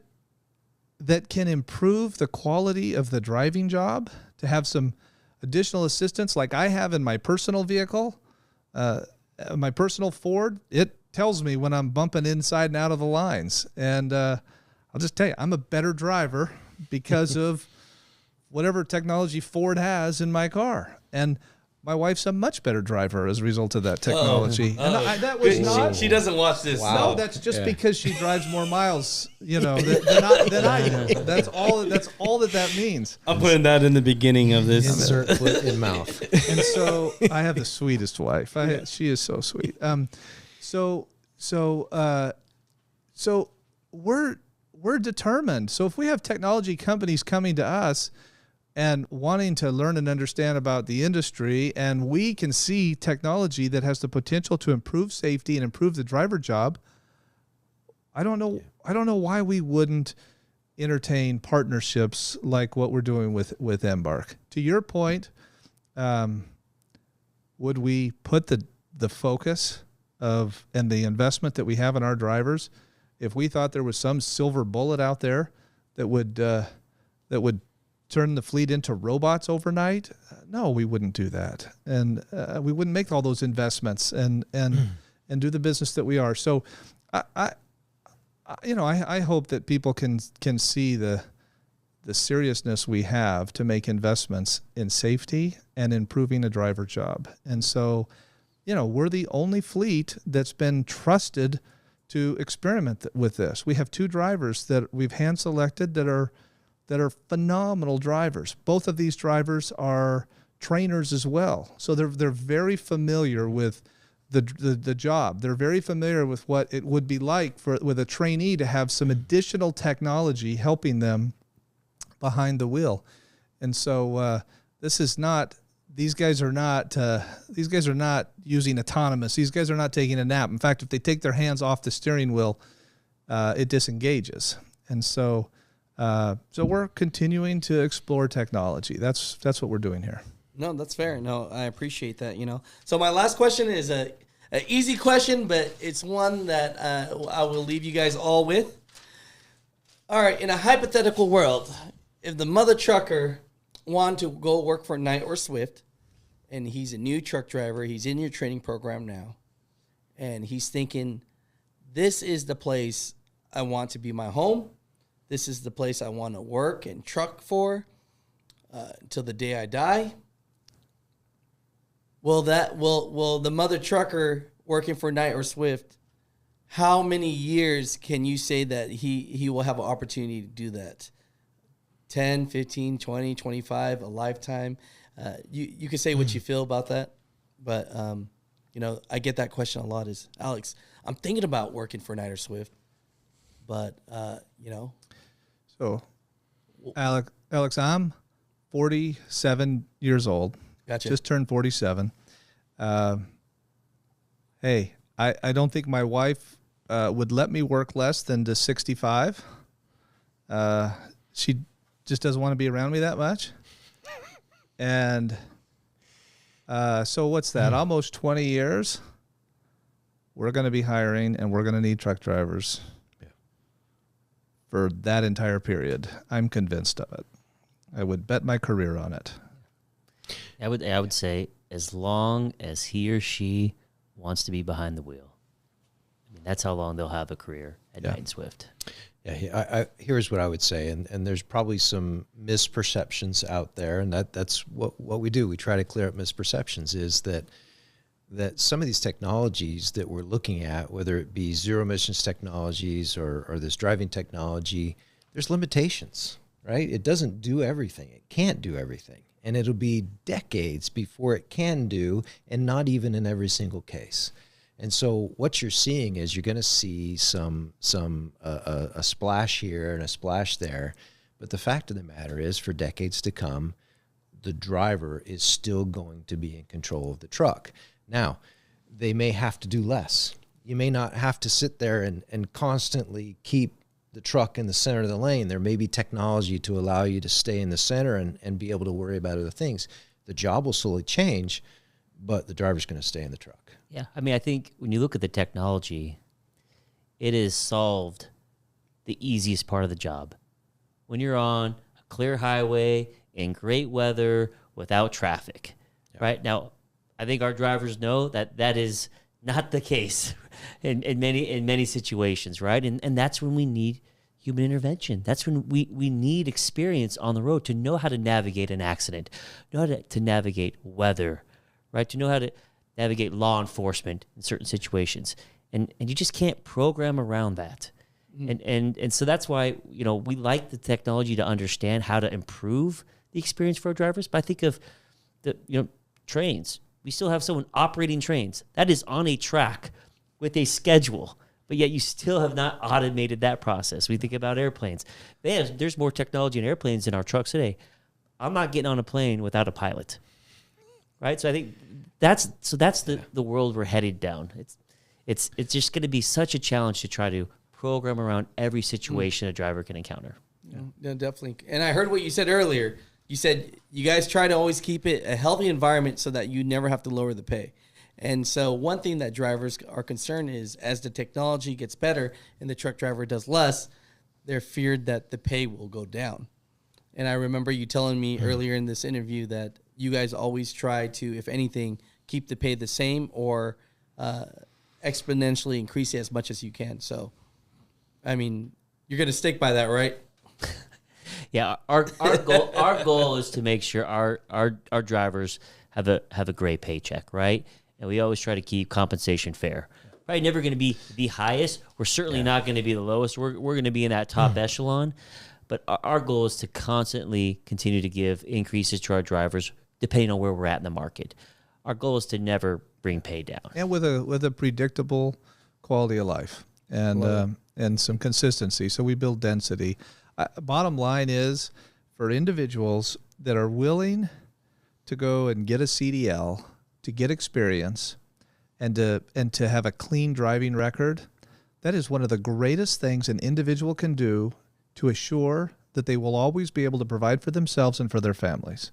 that can improve the quality of the driving job, to have some additional assistance like I have in my personal vehicle, my personal Ford. It tells me when I'm bumping inside and out of the lines. And I'll just tell you, I'm a better driver because of whatever technology Ford has in my car. And my wife's a much better driver as a result of that technology. That was not. She doesn't watch this. No, that's just because she drives more miles, than I do. That's all that means. I'm putting that in the beginning of this. Insert foot in mouth. And so I have the sweetest wife. She is so sweet. So we're determined. So if we have technology companies coming to us and wanting to learn and understand about the industry, and we can see technology that has the potential to improve safety and improve the driver job, I don't know why we wouldn't entertain partnerships like what we're doing with Embark. To your point, would we put the focus of and the investment that we have in our drivers if we thought there was some silver bullet out there that would turn the fleet into robots overnight? No, we wouldn't do that, and we wouldn't make all those investments and do the business that we are. So, I hope that people can see the seriousness we have to make investments in safety and improving a driver job. And so, we're the only fleet that's been trusted to experiment with this. We have 2 drivers that we've hand selected that are phenomenal drivers. Both of these drivers are trainers as well. So they're very familiar with the job. They're very familiar with what it would be like with a trainee to have some additional technology helping them behind the wheel. And so these guys are not using autonomous. These guys are not taking a nap. In fact, if they take their hands off the steering wheel, it disengages. And so we're continuing to explore technology. That's what we're doing here. No, that's fair. No, I appreciate that. So my last question is an easy question, but it's one that I will leave you guys all with. All right, in a hypothetical world, if the mother trucker wanted to go work for Knight or Swift, and he's a new truck driver, he's in your training program now, and he's thinking, this is the place I want to be my home. This is the place I want to work and truck for until the day I die. Will the mother trucker working for Knight or Swift, how many years can you say that he will have an opportunity to do that? 10, 15, 20, 25, a lifetime? You can say what you feel about that, but I get that question a lot is, Alex, I'm thinking about working for Knight or Swift, but So, Alex, I'm 47 years old. Gotcha. Just turned 47. Hey, I don't think my wife would let me work less than to 65. She just doesn't want to be around me that much. And so what's that? Almost 20 years. We're going to be hiring, and we're going to need truck drivers for that entire period. I'm convinced of it. I would bet my career on it. I would say as long as he or she wants to be behind the wheel. I mean, that's how long they'll have a career at Knight and Swift. Yeah, here's what I would say, and there's probably some misperceptions out there, and that's what we do. We try to clear up misperceptions, is that some of these technologies that we're looking at, whether it be zero emissions technologies or this driving technology, there's limitations, right? It doesn't do everything. It can't do everything. And it'll be decades before it can do, and not even in every single case. And so what you're seeing is you're going to see a splash here and a splash there. But the fact of the matter is, for decades to come, the driver is still going to be in control of the truck. Now, they may have to do less. You may not have to sit there and constantly keep the truck in the center of the lane. There may be technology to allow you to stay in the center and be able to worry about other things. The job will slowly change, but the driver's going to stay in the truck. Yeah. I mean, I think when you look at the technology, it has solved the easiest part of the job. When you're on a clear highway in great weather without traffic, right? Now, I think our drivers know that that is not the case in many situations, right? And that's when we need human intervention. That's when we need experience on the road to know how to navigate an accident, know how to navigate weather, right? To know how to navigate law enforcement in certain situations. And you just can't program around that. And so that's why, you know, we like the technology to understand how to improve the experience for our drivers. But I think of the, you know, trains. We still have someone operating trains. That is on a track with a schedule, but yet you still have not automated that process. We think about airplanes. Man, there's more technology in airplanes than our trucks today. I'm not getting on a plane without a pilot, right? So I think that's the world we're headed down. It's just going to be such a challenge to try to program around every situation a driver can encounter. Yeah, definitely. And I heard what you said earlier. You said you guys try to always keep it a healthy environment so that you never have to lower the pay. And so one thing that drivers are concerned is as the technology gets better and the truck driver does less, they're feared that the pay will go down. And I remember you telling me earlier in this interview that you guys always try to, if anything, keep the pay the same or exponentially increase it as much as you can. So, I mean, you're going to stick by that, right? Yeah, our goal is to make sure our drivers have a great paycheck, right? And we always try to keep compensation fair. Probably never going to be the highest. We're certainly not going to be the lowest. We're going to be in that top echelon. But our goal is to constantly continue to give increases to our drivers depending on where we're at in the market. Our goal is to never bring pay down. And with a predictable quality of life and some consistency. So we build density. Bottom line is, for individuals that are willing to go and get a CDL, to get experience, and to have a clean driving record, that is one of the greatest things an individual can do to assure that they will always be able to provide for themselves and for their families.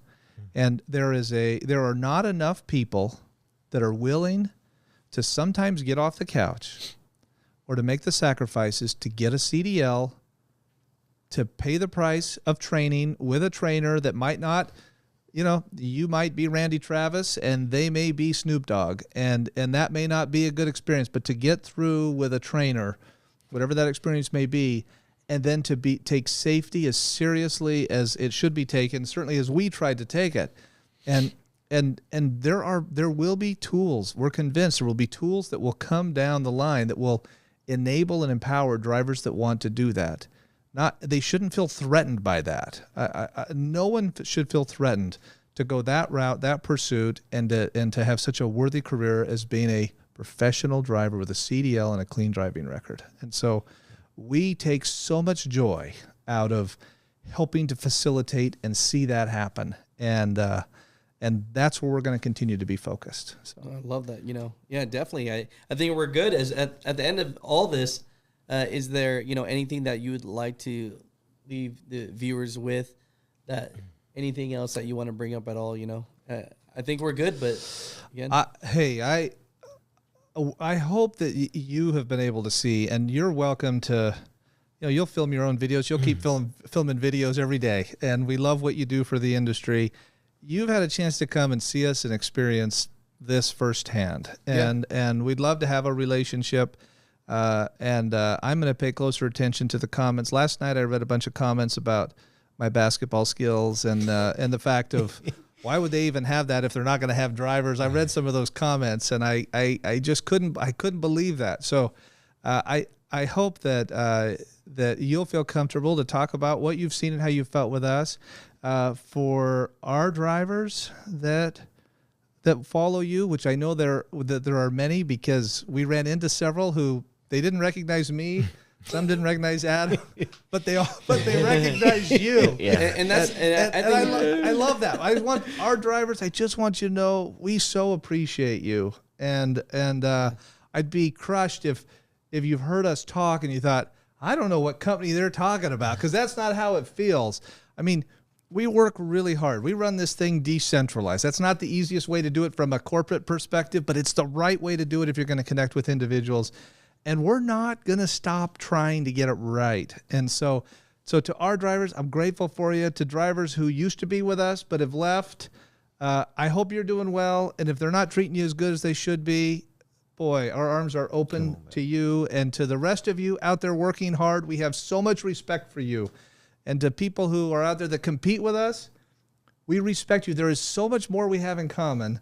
And there are not enough people that are willing to sometimes get off the couch or to make the sacrifices to get a CDL, to pay the price of training with a trainer that might not, you know, you might be Randy Travis and they may be Snoop Dogg, and that may not be a good experience, but to get through with a trainer, whatever that experience may be, and then to take safety as seriously as it should be taken, certainly as we tried to take it. And there will be tools. We're convinced there will be tools that will come down the line that will enable and empower drivers that want to do that. They shouldn't feel threatened by that. No one should feel threatened to go that route, that pursuit, and to have such a worthy career as being a professional driver with a CDL and a clean driving record. And so we take so much joy out of helping to facilitate and see that happen. And that's where we're going to continue to be focused. So I love that. You know, yeah, definitely. I think we're good. As at the end of all this, is there, you know, anything that you would like to leave the viewers with? That anything else that you want to bring up at all? You know, I think we're good. But again, I hope that you have been able to see, and you're welcome to. You know, you'll film your own videos. You'll keep filming videos every day, and we love what you do for the industry. You've had a chance to come and see us and experience this firsthand, and we'd love to have a relationship. And I'm going to pay closer attention to the comments. Last night I read a bunch of comments about my basketball skills and the fact of why would they even have that if they're not going to have drivers. I read some of those comments and I just couldn't believe that. So I hope that you'll feel comfortable to talk about what you've seen and how you felt with us. For our drivers that follow you, which I know there are many, because we ran into several who they didn't recognize me. Some didn't recognize Adam, but they recognize you. Yeah. I love that. I want our drivers. I just want you to know we so appreciate you and I'd be crushed if you've heard us talk and you thought, I don't know what company they're talking about, because that's not how it feels. I mean, we work really hard. We run this thing decentralized. That's not the easiest way to do it from a corporate perspective, but it's the right way to do it if you're going to connect with individuals. And we're not going to stop trying to get it right. And so to our drivers, I'm grateful for you. To drivers who used to be with us but have left, I hope you're doing well. And if they're not treating you as good as they should be, boy, our arms are open to you. And to the rest of you out there working hard, we have so much respect for you. And to people who are out there that compete with us, we respect you. There is so much more we have in common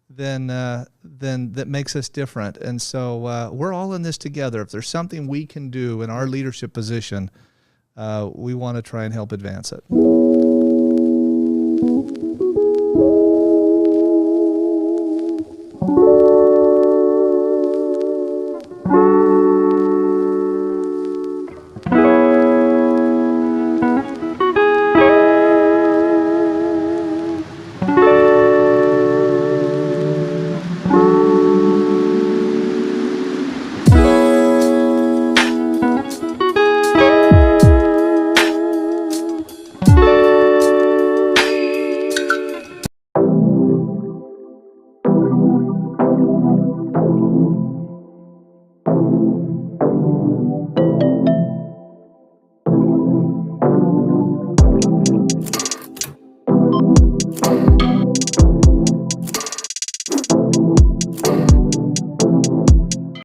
than that makes us different. And so we're all in this together. If there's something we can do in our leadership position, we want to try and help advance it.